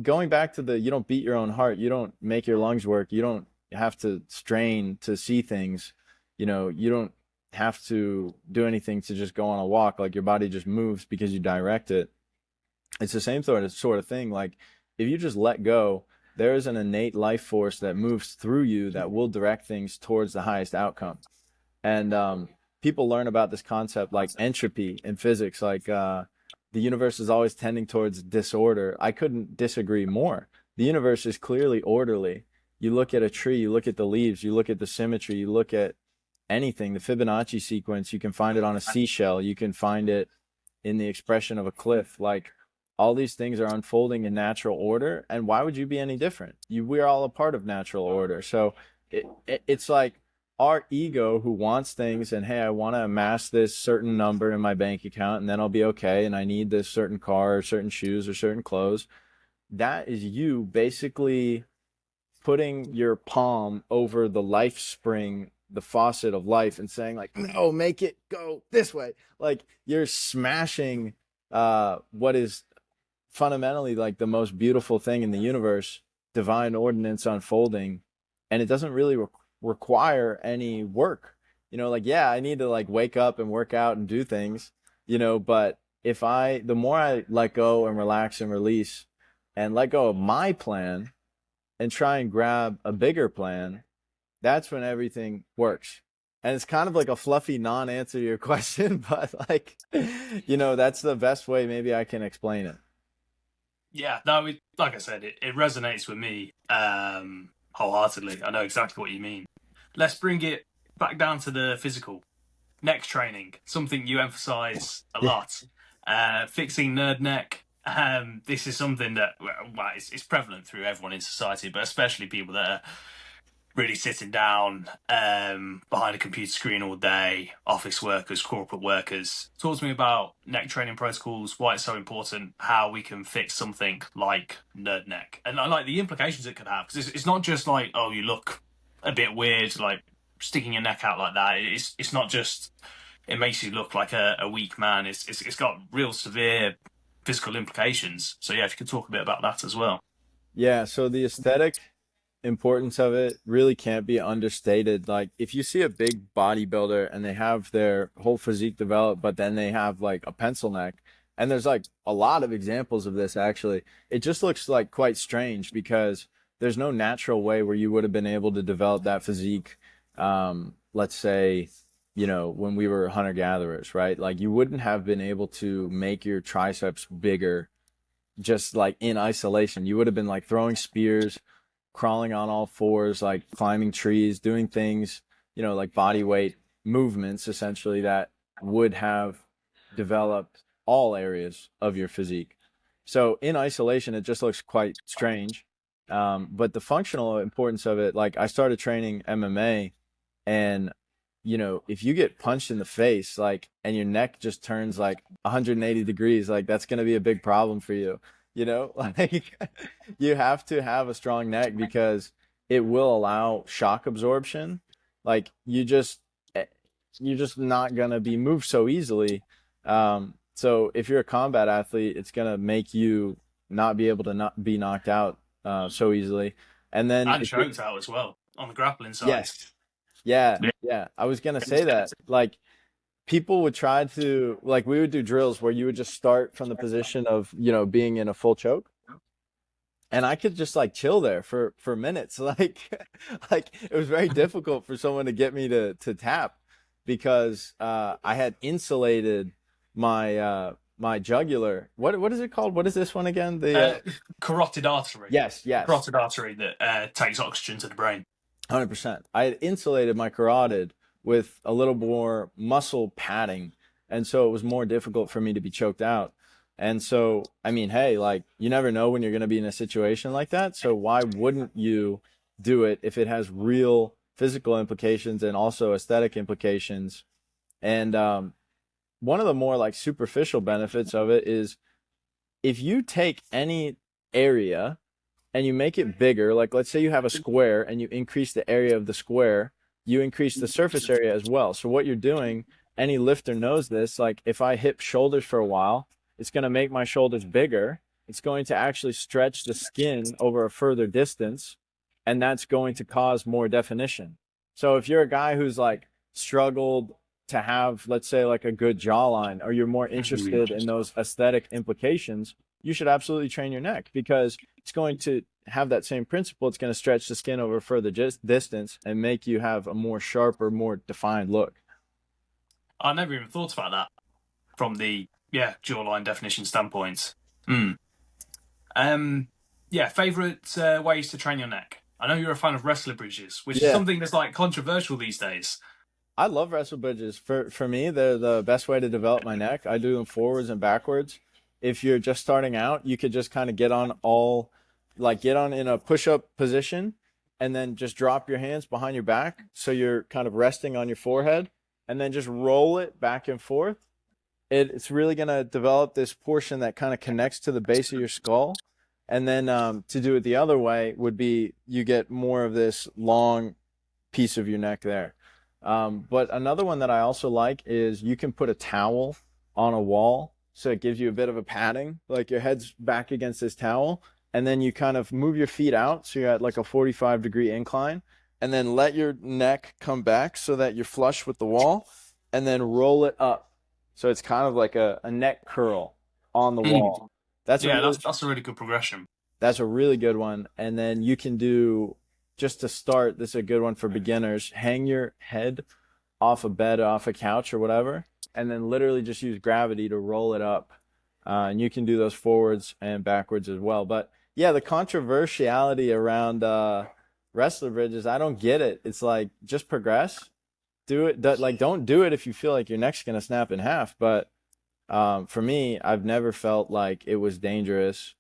going back to the, you don't beat your own heart, you don't make your lungs work, you don't have to strain to see things, you don't have to do anything to just go on a walk. Like your body just moves because you direct it. It's the same sort of thing. Like if you just let go, there is an innate life force that moves through you that will direct things towards the highest outcome. And people learn about this concept like entropy in physics, like the universe is always tending towards disorder. I couldn't disagree more. The universe is clearly orderly. You look at a tree, you look at the leaves, you look at the symmetry, you look at anything, the Fibonacci sequence, you can find it on a seashell, you can find it in the expression of a cliff. Like all these things are unfolding in natural order. And why would you be any different? We're all a part of natural order. So it's like our ego who wants things and, hey, I want to amass this certain number in my bank account and then I'll be okay. And I need this certain car or certain shoes or certain clothes. That is you basically putting your palm over the life spring, the faucet of life, and saying like, no, make it go this way. Like you're smashing what is fundamentally like the most beautiful thing in the universe, divine ordinance unfolding. And it doesn't really require any work, like, yeah, I need to like wake up and work out and do things, but the more I let go and relax and release and let go of my plan and try and grab a bigger plan, that's when everything works. And it's kind of like a fluffy non-answer to your question, but like, that's the best way maybe I can explain it. Yeah, no, like I said, it resonates with me wholeheartedly. I know exactly what you mean. Let's bring it back down to the physical. Neck training, something you emphasize a lot. Fixing nerd neck. This is something that it's prevalent through everyone in society, but especially people that are really sitting down behind a computer screen all day, office workers, corporate workers. Talk to me about neck training protocols, why it's so important, how we can fix something like nerd neck, and I like the implications it could have, because it's not just like, oh, you look a bit weird, like sticking your neck out like that. It's not just it makes you look like a weak man. It's got real severe physical implications. So yeah, if you could talk a bit about that as well. Yeah, so the aesthetic importance of it really can't be understated. Like if you see a big bodybuilder and they have their whole physique developed, but then they have like a pencil neck, and there's like a lot of examples of this actually, it just looks like quite strange because there's no natural way where you would have been able to develop that physique. Let's say, when we were hunter-gatherers, right? Like you wouldn't have been able to make your triceps bigger just like in isolation. You would have been like throwing spears, crawling on all fours, like climbing trees, doing things, like body weight movements essentially that would have developed all areas of your physique. So in isolation, it just looks quite strange. But the functional importance of it, like I started training MMA, and if you get punched in the face, like, and your neck just turns like 180 degrees, like that's going to be a big problem for you. Like you have to have a strong neck because it will allow shock absorption. Like you're just not going to be moved so easily. So if you're a combat athlete, it's going to make you not be able to not be knocked out so easily. And then choked out as well on the grappling side. Yes. Yeah. I was going to say that, like, people would try to, like, we would do drills where you would just start from the position of, being in a full choke. And I could just like chill there for minutes. Like it was very difficult for someone to get me to tap because I had insulated my my jugular. What is it called? What is this one again? The carotid artery. Yes. Carotid artery that takes oxygen to the brain. 100%. I had insulated my carotid with a little more muscle padding, and so it was more difficult for me to be choked out. And so, I mean, hey, like, you never know when you're going to be in a situation like that. So why wouldn't you do it if it has real physical implications and also aesthetic implications? And one of the more like superficial benefits of it is if you take any area and you make it bigger, like let's say you have a square and you increase the area of the square, you increase the surface area as well. So what you're doing, any lifter knows this, like if I hip shoulders for a while, it's going to make my shoulders bigger. It's going to actually stretch the skin over a further distance, and that's going to cause more definition. So if you're a guy who's like struggled to have, let's say, like a good jawline, or you're more interested in those aesthetic implications, you should absolutely train your neck, because it's going to have that same principle. It's going to stretch the skin over a further distance and make you have a more sharper, more defined look. I never even thought about that from the jawline definition standpoint. Favorite ways to train your neck. I know you're a fan of wrestler bridges, which is something that's like controversial these days. I love wrestle bridges. For me, they're the best way to develop my neck. I do them forwards and backwards. If you're just starting out, you could just kind of get on in a push-up position, and then just drop your hands behind your back so you're kind of resting on your forehead, and then just roll it back and forth. It's really going to develop this portion that kind of connects to the base of your skull. And then to do it the other way would be, you get more of this long piece of your neck there. But another one that I also like is, you can put a towel on a wall, so it gives you a bit of a padding, like your head's back against this towel, and then you kind of move your feet out so you're at like a 45-degree incline, and then let your neck come back so that you're flush with the wall, and then roll it up. So it's kind of like a neck curl on the wall. That's a really good progression. That's a really good one. And then you can do, just to start, this is a good one for beginners, hang your head off a bed, off a couch or whatever, and then literally just use gravity to roll it up. And you can do those forwards and backwards as well. But yeah, the controversiality around wrestler bridges, I don't get it. It's like, just progress. Do it. Don't do it if you feel like your neck's going to snap in half. But for me, I've never felt like it was dangerous.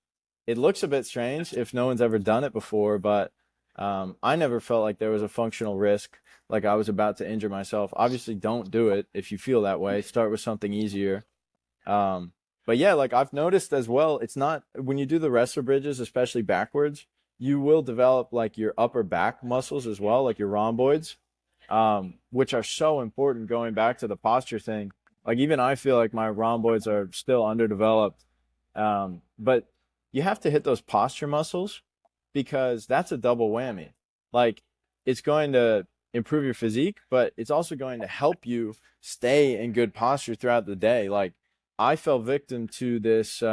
It looks a bit strange if no one's ever done it before, but I never felt like there was a functional risk, like I was about to injure myself. Obviously, don't do it if you feel that way. Start with something easier. But yeah, like I've noticed as well, it's not, when you do the wrestler bridges, especially backwards, you will develop like your upper back muscles as well, like your rhomboids, which are so important, going back to the posture thing. Like even I feel like my rhomboids are still underdeveloped. But you have to hit those posture muscles, because that's a double whammy. Like, it's going to improve your physique, but it's also going to help you stay in good posture throughout the day. Like, I fell victim to this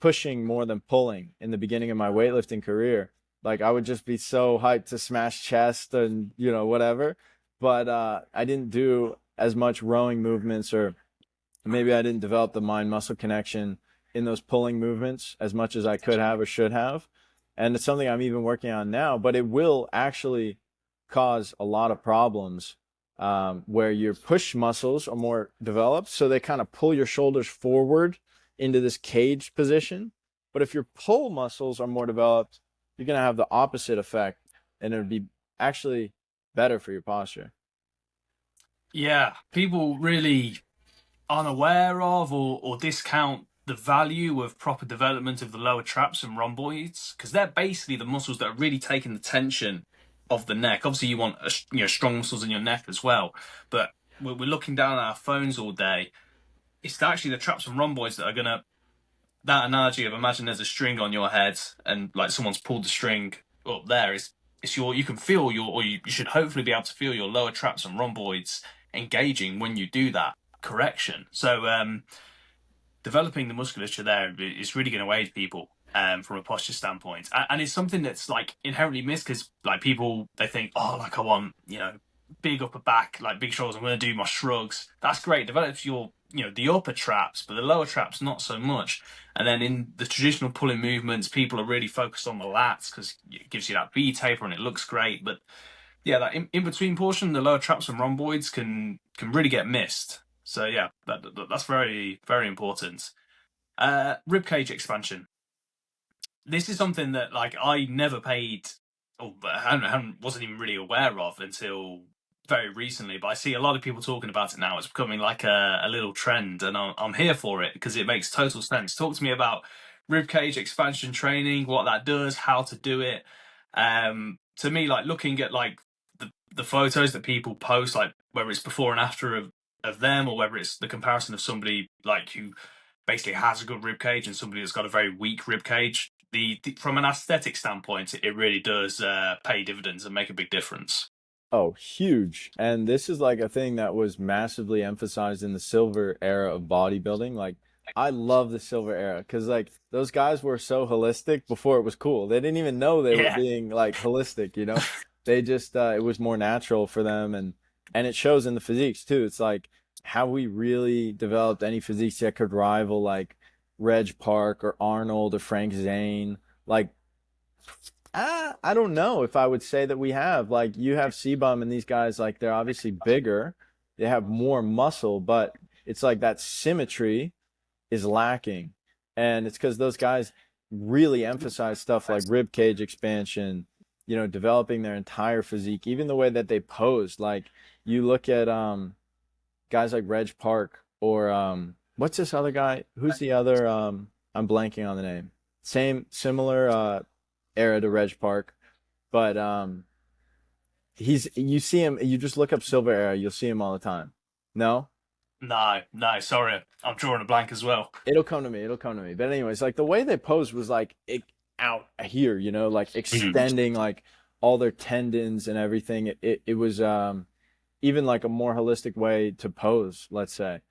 pushing more than pulling in the beginning of my weightlifting career. Like, I would just be so hyped to smash chest and, whatever. But I didn't do as much rowing movements, or maybe I didn't develop the mind-muscle connection in those pulling movements as much as I could have or should have. And it's something I'm even working on now, but it will actually cause a lot of problems where your push muscles are more developed. So they kind of pull your shoulders forward into this cage position. But if your pull muscles are more developed, you're going to have the opposite effect, and it would be actually better for your posture. Yeah, people really unaware of or discount the value of proper development of the lower traps and rhomboids, because they're basically the muscles that are really taking the tension of the neck. Obviously, you want strong muscles in your neck as well, but we're looking down at our phones all day. It's actually the traps and rhomboids that are gonna. That analogy of, imagine there's a string on your head and like someone's pulled the string up there. You can feel you should hopefully be able to feel your lower traps and rhomboids engaging when you do that correction. So developing the musculature there is really going to aid people from a posture standpoint, and it's something that's like inherently missed, because like people, they think, oh, like I want big upper back, like big shoulders, I'm going to do my shrugs. That's great, develops your the upper traps, but the lower traps not so much. And then in the traditional pulling movements, people are really focused on the lats because it gives you that V taper and it looks great, but yeah, that in between portion, the lower traps and rhomboids can really get missed. So yeah, that's very, very important. Rib cage expansion. This is something that like I never paid, I wasn't even really aware of until very recently. But I see a lot of people talking about it now. It's becoming like a little trend, and I'm here for it because it makes total sense. Talk to me about rib cage expansion training, what that does, how to do it. To me, like looking at like the photos that people post, like whether it's before and after of them, or whether it's the comparison of somebody like who basically has a good rib cage and somebody that's got a very weak rib cage. The from an aesthetic standpoint, it really does pay dividends and make a big difference. Oh, huge. And this is like a thing that was massively emphasized in the silver era of bodybuilding. Like, I love the silver era because, like, those guys were so holistic before it was cool. They didn't even know they were Yeah. being like holistic, you know? They just, it was more natural for them. And it shows in the physiques too. It's like, have we really developed any physiques that could rival like Reg Park or Arnold or Frank Zane? Like, I don't know if I would say that we have. Like you have Sebum and these guys, like they're obviously bigger, they have more muscle, but it's like that symmetry is lacking. And it's because those guys really emphasize stuff like rib cage expansion, developing their entire physique, even the way that they pose. Like you look at guys like Reg Park or what's this other guy? Who's the other I'm blanking on the name. Same similar era to Reg Park, but you see him, you just look up Silver Era, you'll see him all the time. No? No, no, sorry. I'm drawing a blank as well. It'll come to me, it'll come to me. But anyways, like the way they posed was like out here, like Mhm. extending like all their tendons and everything. It was even like a more holistic way to pose, let's say.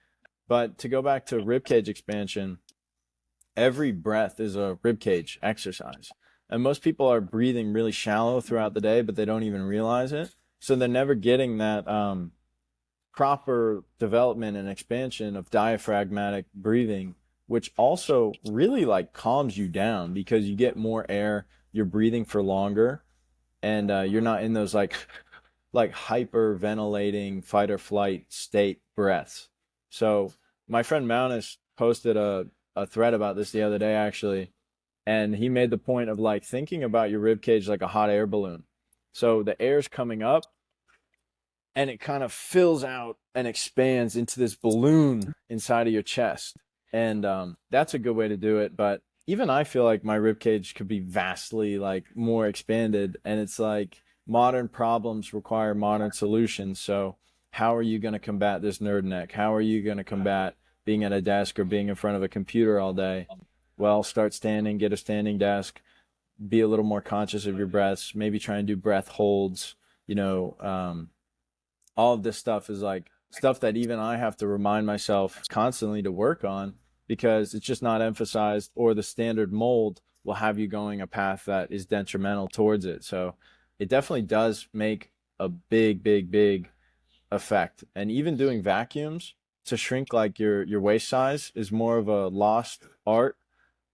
But to go back to ribcage expansion, every breath is a ribcage exercise. And most people are breathing really shallow throughout the day, but they don't even realize it. So they're never getting that proper development and expansion of diaphragmatic breathing, which also really like calms you down because you get more air, you're breathing for longer, and you're not in those like hyperventilating fight or flight state breaths. So my friend Maunus posted a thread about this the other day actually, and he made the point of like thinking about your rib cage like a hot air balloon. So the air's coming up and it kind of fills out and expands into this balloon inside of your chest. And that's a good way to do it. But even I feel like my rib cage could be vastly like more expanded. And it's like modern problems require modern solutions. So how are you going to combat this nerd neck? How are you going to combat being at a desk or being in front of a computer all day? Well, start standing, get a standing desk, be a little more conscious of your breaths, maybe try and do breath holds, you know, all of this stuff is like stuff that even I have to remind myself constantly to work on because it's just not emphasized, or the standard mold will have you going a path that is detrimental towards it. So it definitely does make a big, big, big effect. And even doing vacuums to shrink like your waist size is more of a lost art.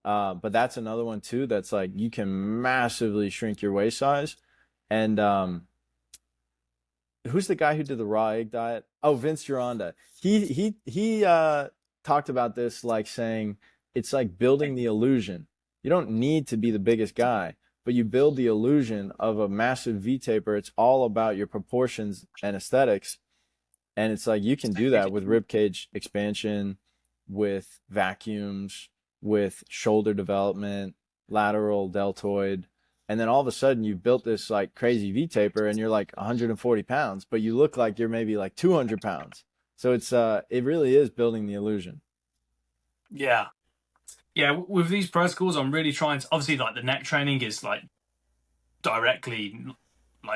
But that's another one too. That's like you can massively shrink your waist size. And who's the guy who did the raw egg diet? Oh, Vince Gironda. He talked about this like saying it's like building the illusion. You don't need to be the biggest guy, but you build the illusion of a massive V taper. It's all about your proportions and aesthetics. And it's like you can do that with rib cage expansion, with vacuums, with shoulder development, lateral deltoid. And then all of a sudden you've built this like crazy V taper and you're like 140 pounds, but you look like you're maybe like 200 pounds. So it really is building the illusion. Yeah. Yeah, with these protocols, I'm really trying to, obviously, like the neck training is directly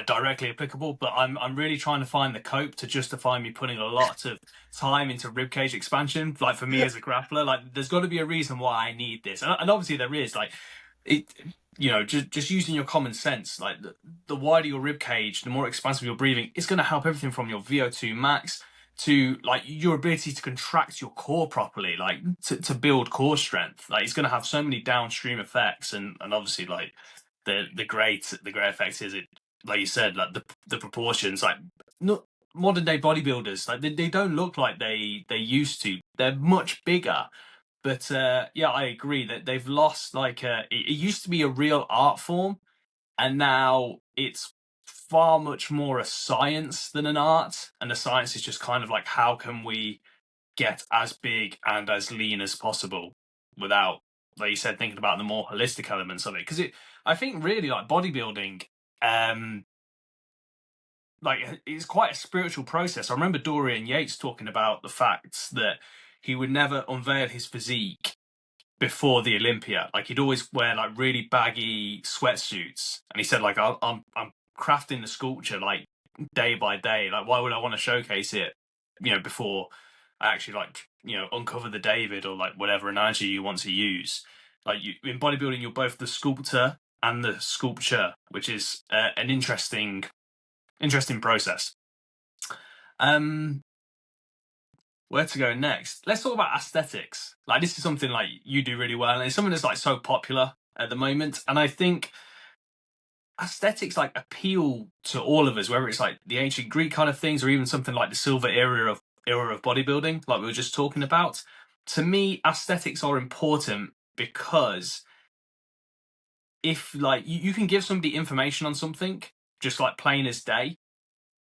directly applicable, but I'm really trying to find the cope to justify me putting a lot of time into ribcage expansion. Like for me as a grappler, like there's got to be a reason why I need this, and obviously there is. Like it, just using your common sense. Like the wider your rib cage, the more expansive your breathing. It's going to help everything from your VO2 max to like your ability to contract your core properly, like to build core strength. Like it's going to have so many downstream effects, and obviously like the great effects is it, like you said, like the proportions, like not modern day bodybuilders, like they don't look like they used to. They're much bigger. But yeah, I agree that they've lost like it used to be a real art form, and now it's far much more a science than an art. And the science is just kind of like how can we get as big and as lean as possible without, like you said, thinking about the more holistic elements of it. Because I think really like bodybuilding, um, like it's quite a spiritual process. I remember Dorian Yates talking about the fact that he would never unveil his physique before the Olympia. Like he'd always wear like really baggy sweatsuits, and he said like I'm crafting the sculpture like day by day. Like, why would I want to showcase it, before I actually like, uncover the David or like whatever analogy you want to use. Like in bodybuilding, you're both the sculptor and the sculpture, which is an interesting process. Where to go next? Let's talk about aesthetics. Like, this is something like you do really well, and it's something that's like so popular at the moment. And I think aesthetics like appeal to all of us, whether it's like the ancient Greek kind of things or even something like the silver era of bodybuilding, like we were just talking about. To me, aesthetics are important because if like you can give somebody information on something just like plain as day,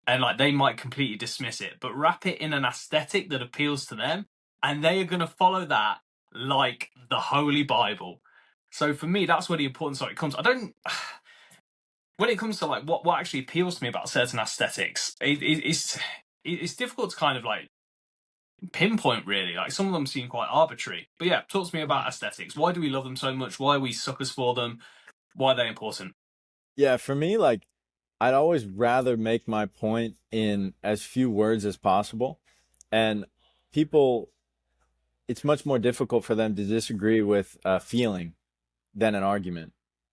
and like they might completely dismiss it, but wrap it in an aesthetic that appeals to them, and they are going to follow that like the Holy Bible. So for me, that's where the importance of it comes. I don't. When it comes to like what actually appeals to me about certain aesthetics, it's difficult to kind of like pinpoint really. Like, some of them seem quite arbitrary. But yeah, talk to me about aesthetics. Why do we love them so much? Why are we suckers for them? Why are they important? Yeah, for me, like I'd always rather make my point in as few words as possible. And people, it's much more difficult for them to disagree with a feeling than an argument.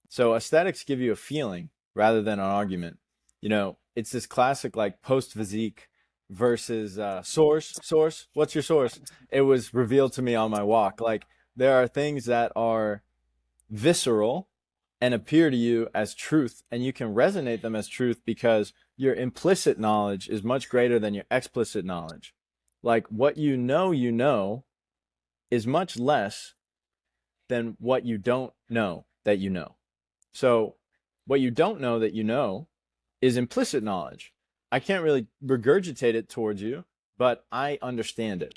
So aesthetics give you a feeling rather than an argument. It's this classic like post physique versus source. What's your source? It was revealed to me on my walk. Like, there are things that are visceral and appear to you as truth, and you can resonate them as truth because your implicit knowledge is much greater than your explicit knowledge. Like, what you know is much less than what you don't know that you know. So what you don't know that you know is implicit knowledge. I can't really regurgitate it towards you, but I understand it.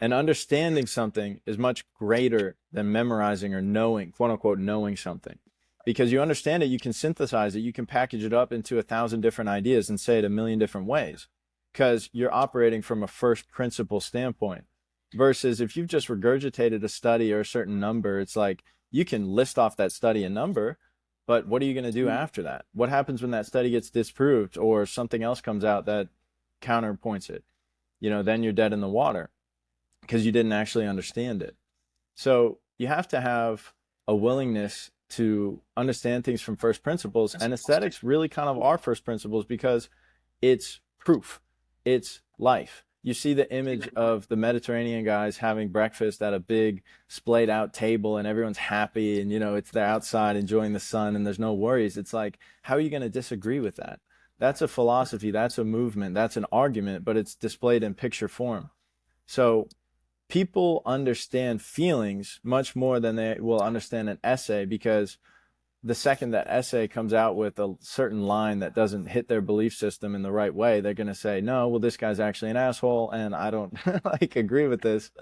And understanding something is much greater than memorizing or knowing, quote unquote, knowing something. Because you understand it, you can synthesize it, you can package it up into 1,000 different ideas and say it a million different ways. Because you're operating from a first principle standpoint. Versus if you've just regurgitated a study or a certain number, it's like you can list off that study and number, but what are you going to do after that? What happens when that study gets disproved or something else comes out that counterpoints it? Then you're dead in the water because you didn't actually understand it. So you have to have a willingness to understand things from first principles, and aesthetics really kind of are first principles because it's proof. It's life. You see the image of the Mediterranean guys having breakfast at a big splayed out table and everyone's happy and, it's they're outside enjoying the sun and there's no worries. It's like, how are you going to disagree with that? That's a philosophy. That's a movement. That's an argument, but it's displayed in picture form. So people understand feelings much more than they will understand an essay, because the second that essay comes out with a certain line that doesn't hit their belief system in the right way, they're going to say, no, well, this guy's actually an asshole and I don't like agree with this.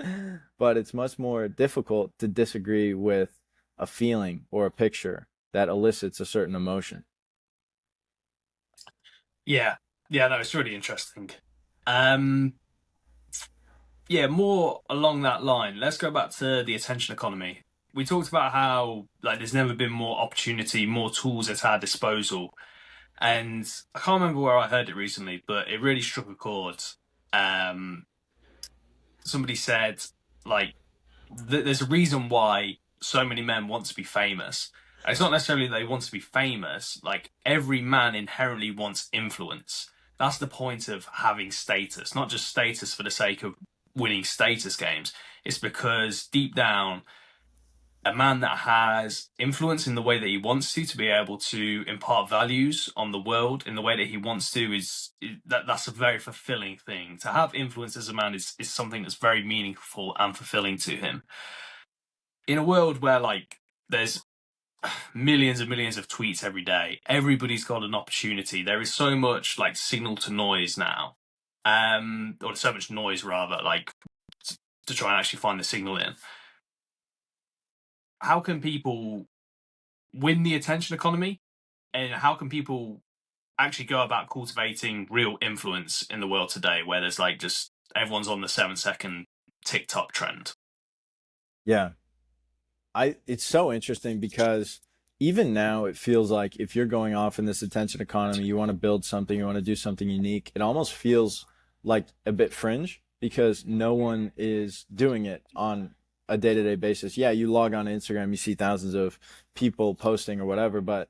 But it's much more difficult to disagree with a feeling or a picture that elicits a certain emotion. Yeah, no, it's really interesting. Yeah, more along that line. Let's go back to the attention economy. We talked about how like there's never been more opportunity, more tools at our disposal. And I can't remember where I heard it recently, but it really struck a chord. Um, Somebody said, like, there's a reason why so many men want to be famous. And it's not necessarily they want to be famous. Like, every man inherently wants influence. That's the point of having status, not just status for the sake of winning status games. It's because deep down, a man that has influence in the way that he wants to be able to impart values on the world in the way that he wants to, that's a very fulfilling thing. To have influence as a man is something that's very meaningful and fulfilling to him. In a world where like there's millions and millions of tweets every day, everybody's got an opportunity. There is so much like signal to noise now, or so much noise rather, like to try and actually find the signal in. How can people win the attention economy, and how can people actually go about cultivating real influence in the world today, where there's like just everyone's on the 7-second TikTok trend? Yeah. It's so interesting because even now it feels like if you're going off in this attention economy, you want to build something, you want to do something unique, it almost feels like a bit fringe because no one is doing it on a day-to-day basis. Yeah, you log on to Instagram, you see thousands of people posting or whatever, but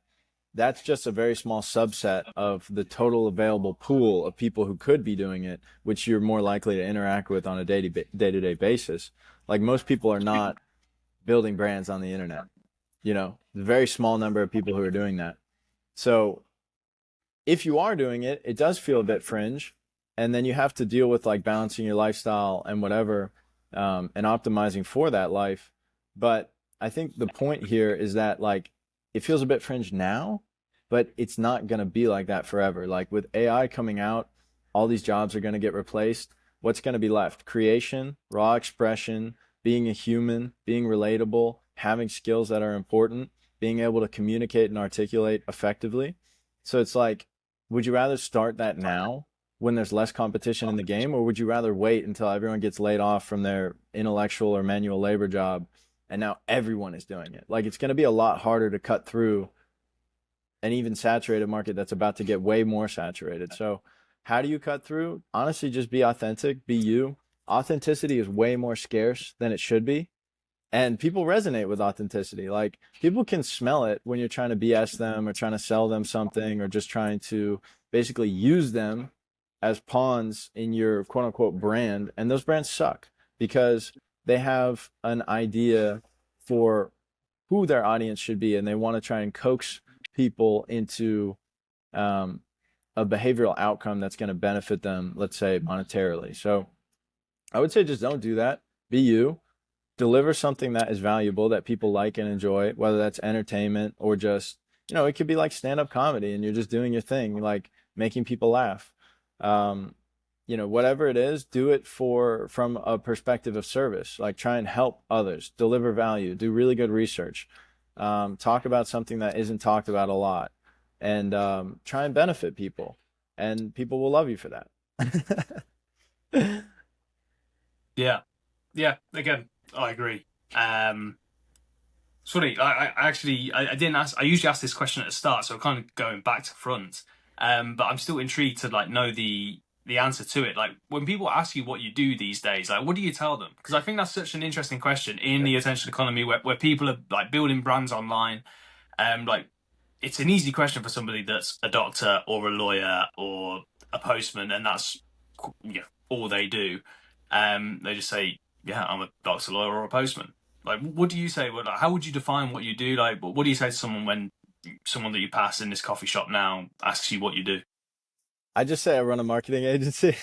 that's just a very small subset of the total available pool of people who could be doing it, which you're more likely to interact with on a day-to-day basis. Like most people are not building brands on the internet. You know, the very small number of people who are doing that. So if you are doing it, it does feel a bit fringe. And then you have to deal with like balancing your lifestyle and whatever, and optimizing for that life. But I think the point here is that like it feels a bit fringe now, but it's not going to be like that forever. Like with AI coming out, all these jobs are going to get replaced. What's going to be left? Creation, raw expression, being a human, being relatable, having skills that are important, being able to communicate and articulate effectively. So it's like, would you rather start that now when there's less competition in the game, or would you rather wait until everyone gets laid off from their intellectual or manual labor job and now everyone is doing it? Like it's going to be a lot harder to cut through an even saturated market that's about to get way more saturated. So how do you cut through? Honestly, just be authentic, be you. Authenticity is way more scarce than it should be. And people resonate with authenticity. Like people can smell it when you're trying to BS them or trying to sell them something or just trying to basically use them as pawns in your quote unquote brand. And those brands suck because they have an idea for who their audience should be. And they want to try and coax people into a behavioral outcome that's going to benefit them, let's say monetarily. So I would say just don't do that. Be you. Deliver something that is valuable that people like and enjoy, whether that's entertainment or just, you know, it could be like stand-up comedy and you're just doing your thing, like making people laugh. You know, whatever it is, do it from a perspective of service, like try and help others, deliver value, do really good research, talk about something that isn't talked about a lot, and try and benefit people, and people will love you for that. Yeah, yeah. Again, I agree. It's funny. I didn't ask. I usually ask this question at the start, so I'm kind of going back to front. But I'm still intrigued to like know the answer to it. Like when people ask you what you do these days, like what do you tell them? Because I think that's such an interesting question in the attention economy where people are like building brands online. Like it's an easy question for somebody that's a doctor or a lawyer or a postman, and that's all they do. They just say, "Yeah, I'm a doctor, lawyer, or a postman." Like, what do you say? Like, how would you define what you do? Like, what do you say to someone when someone that you pass in this coffee shop now asks you what you do? I just say I run a marketing agency.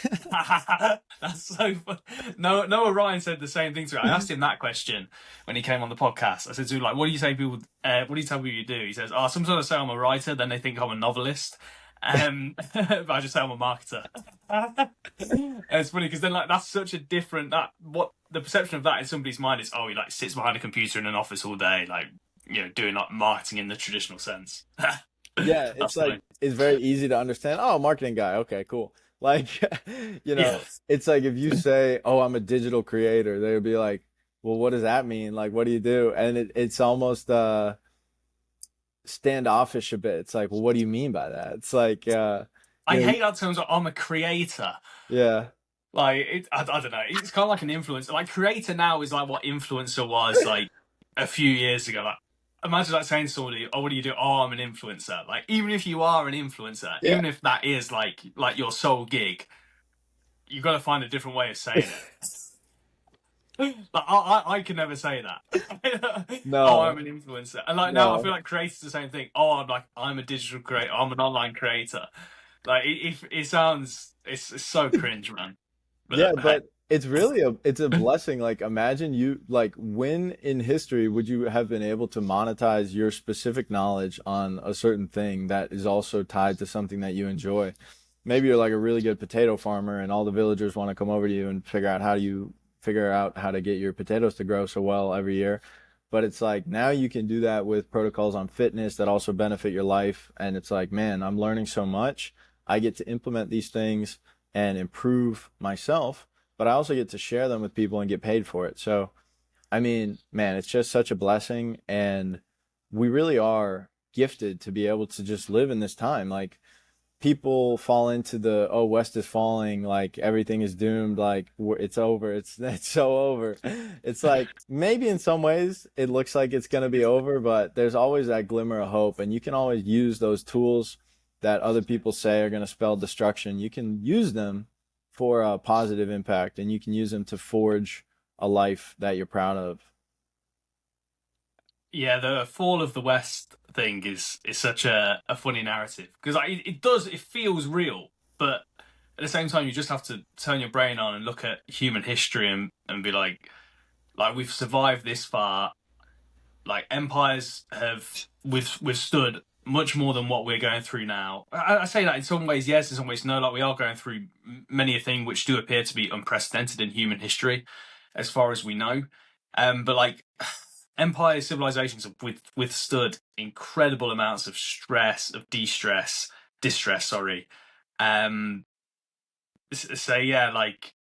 That's so fun. Noah Ryan said the same thing to me. I asked him that question when he came on the podcast. I said to him, like, what do you say people? What do you tell people you do? He says, "Oh, sometimes I say I'm a writer, then they think I'm a novelist." But I just say I'm a marketer. And it's funny because then like that's such a different that what the perception of that in somebody's mind is. Oh, he like sits behind a computer in an office all day, like doing like marketing in the traditional sense. Yeah, it's That's like funny. it's very easy to understand. Oh, marketing guy. Okay, cool. Like, Yeah. it's like if you say, "Oh, I'm a digital creator," they would be like, "Well, what does that mean? Like, what do you do?" And it's almost standoffish a bit. It's like, "Well, what do you mean by that?" It's like, I hate that terms like I'm a creator. yeah, Like I don't know. It's kind of like an influencer. Like creator now is like what influencer was like a few years ago. Like imagine like saying to somebody, "Oh, what do you do?" "Oh, I'm an influencer." Like even if you are an influencer, yeah. even if that is like your sole gig, you've got to find a different way of saying it. Like I can never say that. Oh, I'm No, an influencer, and like now I feel no. like creator's the same thing. Oh, I'm a digital creator. I'm an online creator. Like it sounds it's so cringe, man. Yeah, But hey, but it's a blessing. Like imagine you like when in history would you have been able to monetize your specific knowledge on a certain thing that is also tied to something that you enjoy? Maybe you're like a really good potato farmer and all the villagers want to come over to you and figure out how to get your potatoes to grow so well every year. But it's like now you can do that with protocols on fitness that also benefit your life. And it's like, man, I'm learning so much. I get to implement these things and improve myself, but I also get to share them with people and get paid for it. So, I mean, man, it's just such a blessing. And we really are gifted to be able to just live in this time. Like, people fall into the, oh, West is falling, like everything is doomed, like it's over, it's so over. It's like, maybe in some ways it looks like it's going to be over, but there's always that glimmer of hope, and you can always use those tools that other people say are going to spell destruction. You can use them for a positive impact, and you can use them to forge a life that you're proud of. Yeah, the fall of the West thing is such a funny narrative because it feels real, but at the same time you just have to turn your brain on and look at human history and be like we've survived this far. Like empires have withstood much more than what we're going through now. I say that in some ways yes, in some ways no. Like we are going through many a thing which do appear to be unprecedented in human history, as far as we know. But like empires, civilizations have withstood incredible amounts of stress, of distress. Sorry. Um. So yeah, like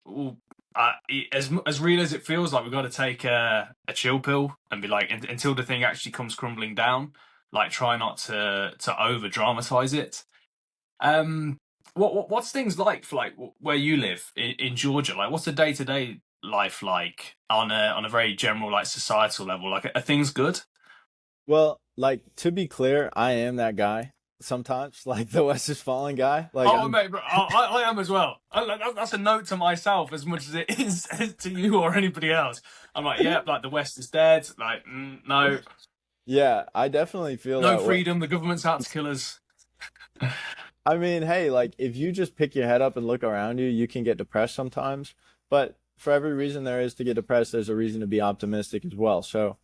as real as it feels, like we've got to take a chill pill and be like until the thing actually comes crumbling down. Like try not to over dramatize it. Um, what's things like for like where you live in Georgia? Like, what's the day-to-day life like on a very general like societal level? Like, are things good? Well, like, to be clear, I am that guy sometimes, like the West is falling guy. Like, Oh, I'm, mate, bro, I am as well. That's a note to myself as much as it is to you or anybody else. I'm like, yeah, like the West is dead. Like, no, yeah, I definitely feel no that way. freedom. The government's out to kill us. I mean, hey, like, if you just pick your head up and look around you, you can get depressed sometimes. But for every reason there is to get depressed, there's a reason to be optimistic as well. So,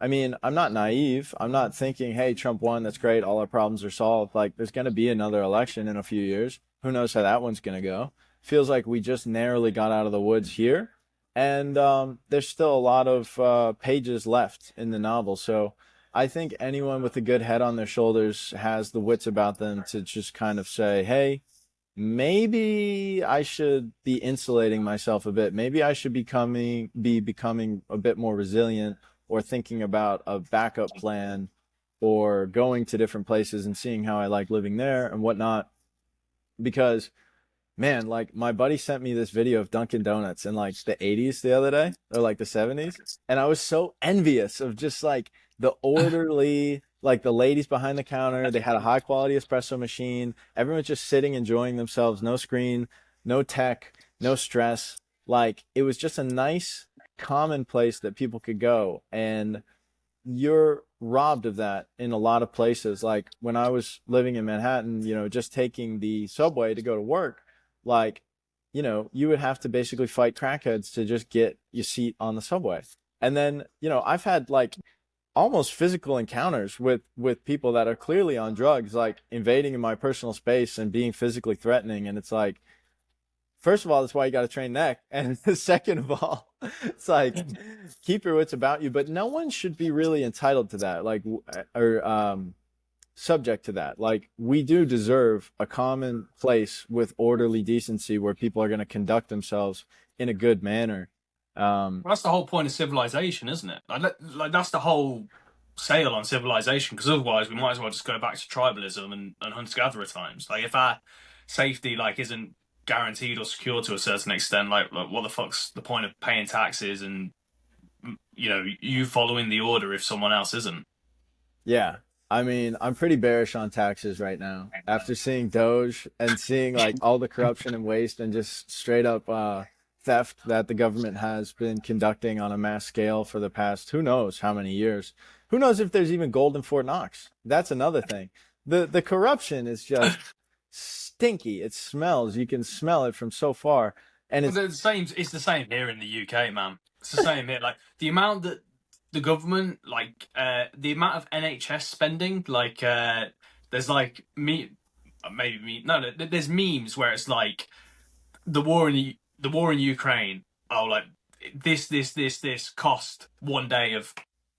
I mean, I'm not naive. I'm not thinking, hey, Trump won, that's great, all our problems are solved. Like, there's going to be another election in a few years. Who knows how that one's going to go? Feels like we just narrowly got out of the woods here. And there's still a lot of pages left in the novel. So I think anyone with a good head on their shoulders has the wits about them to just kind of say, hey, maybe I should be insulating myself a bit. Maybe I should be becoming a bit more resilient, or thinking about a backup plan, or going to different places and seeing how I like living there and whatnot. Because, man, like, my buddy sent me this video of Dunkin' Donuts in like the 80s the other day, or like the 70s, and I was so envious of just like the orderly, like the ladies behind the counter. They had a high quality espresso machine. Everyone's just sitting enjoying themselves. No screen, no tech, no stress. Like, it was just a nice common place that people could go, and you're robbed of that in a lot of places. Like, when I was living in Manhattan, just taking the subway to go to work, like, you would have to basically fight crackheads to just get your seat on the subway. And then, I've had like almost physical encounters with people that are clearly on drugs, like invading in my personal space and being physically threatening. And it's like, first of all, that's why you got to train neck. And second of all, it's like, keep your wits about you. But no one should be really entitled to that, like, or subject to that. Like, we do deserve a common place with orderly decency where people are going to conduct themselves in a good manner. Well, that's the whole point of civilization, isn't it? Like that's the whole sale on civilization. Because otherwise, we might as well just go back to tribalism and hunter-gatherer times. Like if our safety like isn't guaranteed or secure to a certain extent, like what the fuck's the point of paying taxes and you following the order if someone else isn't? Yeah. I mean, I'm pretty bearish on taxes right now after seeing Doge and seeing like all the corruption and waste and just straight up theft that the government has been conducting on a mass scale for the past who knows how many years. Who knows if there's even gold in Fort Knox? That's another thing. The corruption is just stinky. It smells. You can smell it from so far. And Well, the same. It's the same here in the UK, man. It's the same here. Like the amount that the government, like the amount of NHS spending, like there's like no, there's memes where it's like the war in Ukraine. Oh, like this cost one day of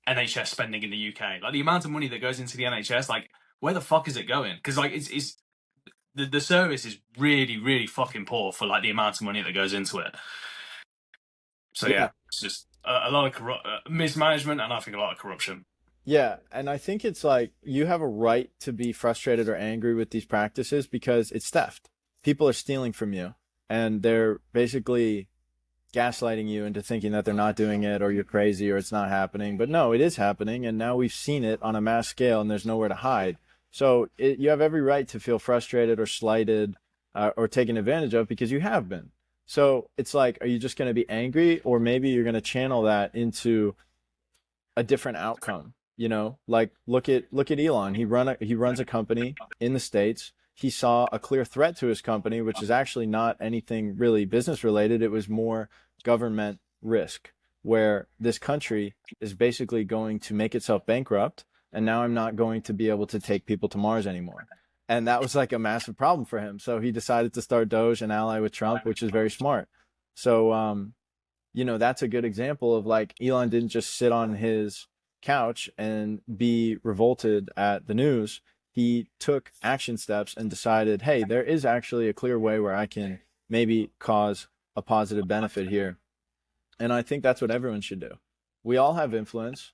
NHS spending in the UK. Like the amount of money that goes into the NHS, like where the fuck is it going? Because like it's the service is really really fucking poor for like the amount of money that goes into it. So yeah. yeah, it's just a lot of mismanagement and I think a lot of corruption. Yeah, and I think it's like you have a right to be frustrated or angry with these practices because it's theft. People are stealing from you, and they're basically gaslighting you into thinking that they're not doing it or you're crazy or it's not happening. But no, it is happening, and now we've seen it on a mass scale, and there's nowhere to hide. So you have every right to feel frustrated or slighted or taken advantage of because you have been. So it's like, are you just going to be angry, or maybe you're going to channel that into a different outcome? Like look at Elon. He runs a company in the States. He saw a clear threat to his company, which is actually not anything really business related. It was more government risk, where this country is basically going to make itself bankrupt, and now I'm not going to be able to take people to Mars anymore. And that was like a massive problem for him. So he decided to start Doge and ally with Trump, which is very smart. So that's a good example of like Elon didn't just sit on his couch and be revolted at the news. He took action steps and decided, hey, there is actually a clear way where I can maybe cause a positive benefit here. And I think that's what everyone should do. We all have influence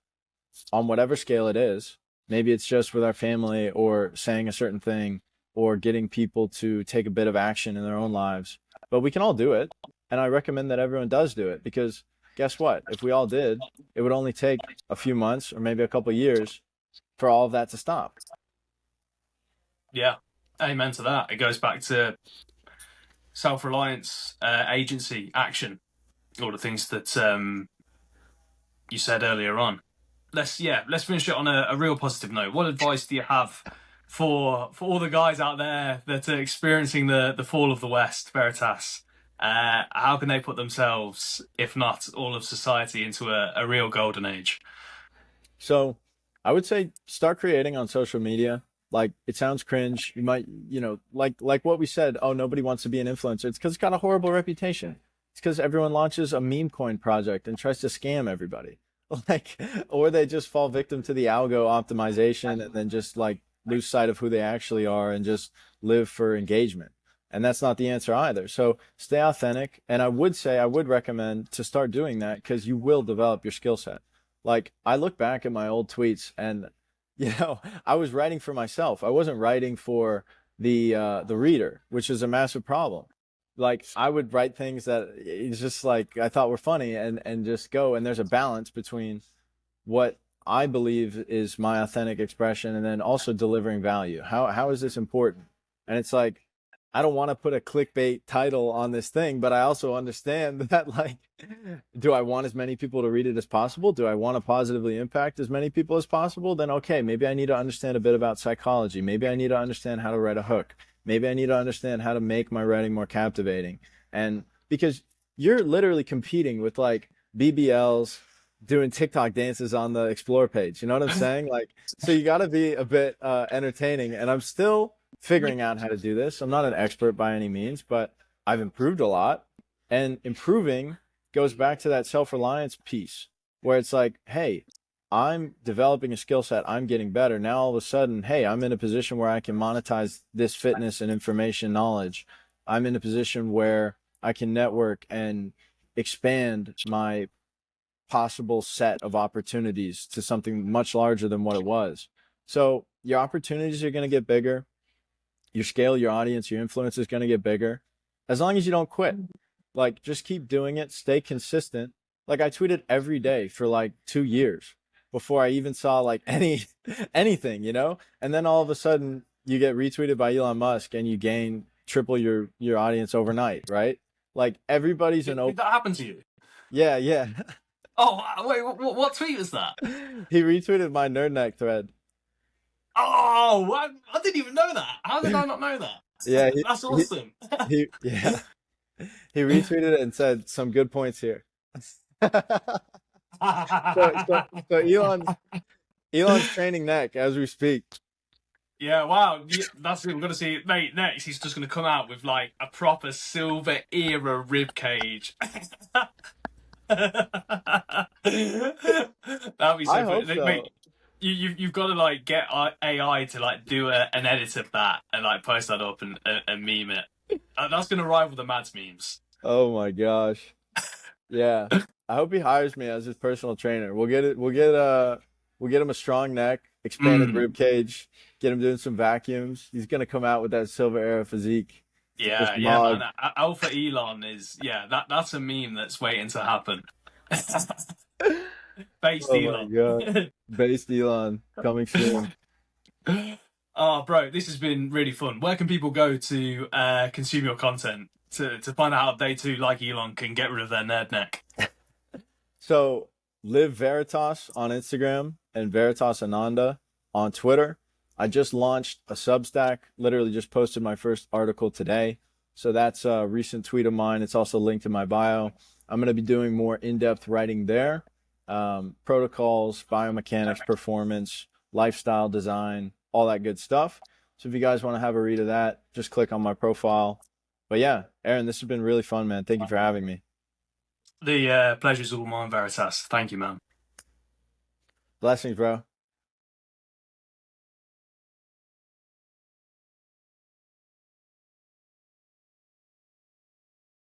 on whatever scale it is. Maybe it's just with our family or saying a certain thing or getting people to take a bit of action in their own lives. But we can all do it. And I recommend that everyone does do it because guess what? If we all did, it would only take a few months or maybe a couple of years for all of that to stop. Yeah, amen to that. It goes back to self-reliance, agency, action, all the things that you said earlier on. Let's finish it on a real positive note. What advice do you have for all the guys out there that are experiencing the fall of the West, Veritas? How can they put themselves, if not all of society, into a real golden age? So I would say start creating on social media. Like it sounds cringe. You might, like what we said, oh, nobody wants to be an influencer. It's because it's got a horrible reputation. It's because everyone launches a meme coin project and tries to scam everybody. Like, or they just fall victim to the algo optimization and then just like lose sight of who they actually are and just live for engagement. And that's not the answer either. So stay authentic. And I would recommend to start doing that because you will develop your skill set. Like I look back at my old tweets and I was writing for myself. I wasn't writing for the reader, which is a massive problem. Like I would write things that it's just like I thought were funny and just go. And there's a balance between what I believe is my authentic expression and then also delivering value. How is this important? And it's like I don't want to put a clickbait title on this thing, but I also understand that like do I want as many people to read it as possible? Do I want to positively impact as many people as possible? Then okay, maybe I need to understand a bit about psychology. Maybe I need to understand how to write a hook. Maybe I need to understand how to make my writing more captivating. And because you're literally competing with like BBLs doing TikTok dances on the explore page. You know what I'm saying? Like, so you got to be a bit entertaining. And I'm still figuring out how to do this. I'm not an expert by any means, but I've improved a lot. And improving goes back to that self-reliance piece where it's like, hey, I'm developing a skill set. I'm getting better. Now all of a sudden, hey, I'm in a position where I can monetize this fitness and information knowledge. I'm in a position where I can network and expand my possible set of opportunities to something much larger than what it was. So your opportunities are going to get bigger. Your scale, your audience, your influence is going to get bigger as long as you don't quit. Like just keep doing it, stay consistent. Like I tweeted every day for like 2 years before I even saw like anything, and then all of a sudden you get retweeted by Elon Musk and you gain triple your audience overnight, right? Like everybody's an Did that happen to you? Yeah. Oh, wait, what tweet was that? He retweeted my nerd neck thread. Oh, I didn't even know that. How did I not know that? Yeah, That's awesome. yeah. He retweeted it and said some good points here. So Elon's training neck as we speak. Yeah, wow. That's what we're going to see. Mate, next he's just going to come out with like a proper silver era rib cage. That'd be so I funny. hope so. Mate, you've got to like get AI to like do an edit of that and like post that up and meme it. That's going to rival the Mads memes. Oh my gosh. Yeah. I hope he hires me as his personal trainer. We'll get We'll get him a strong neck, expanded rib cage, get him doing some vacuums. He's gonna come out with that silver era physique. Just Yeah, mog. man. Alpha Elon is that's a meme that's waiting to happen. Based Oh my Elon. god. Based Elon coming soon. Oh, bro, this has been really fun. Where can people go to consume your content to find out how they too, like Elon, can get rid of their nerd neck? So live Veritas on Instagram and Veritas Ananda on Twitter. I just launched a Substack, literally just posted my first article today. So that's a recent tweet of mine. It's also linked in my bio. I'm going to be doing more in-depth writing there. Protocols, biomechanics, performance, lifestyle design, all that good stuff. So if you guys want to have a read of that, just click on my profile. But yeah, Aaron, this has been really fun, man. Thank you for having me. The pleasure's all mine, Veritas. Thank you, man. Blessings, bro.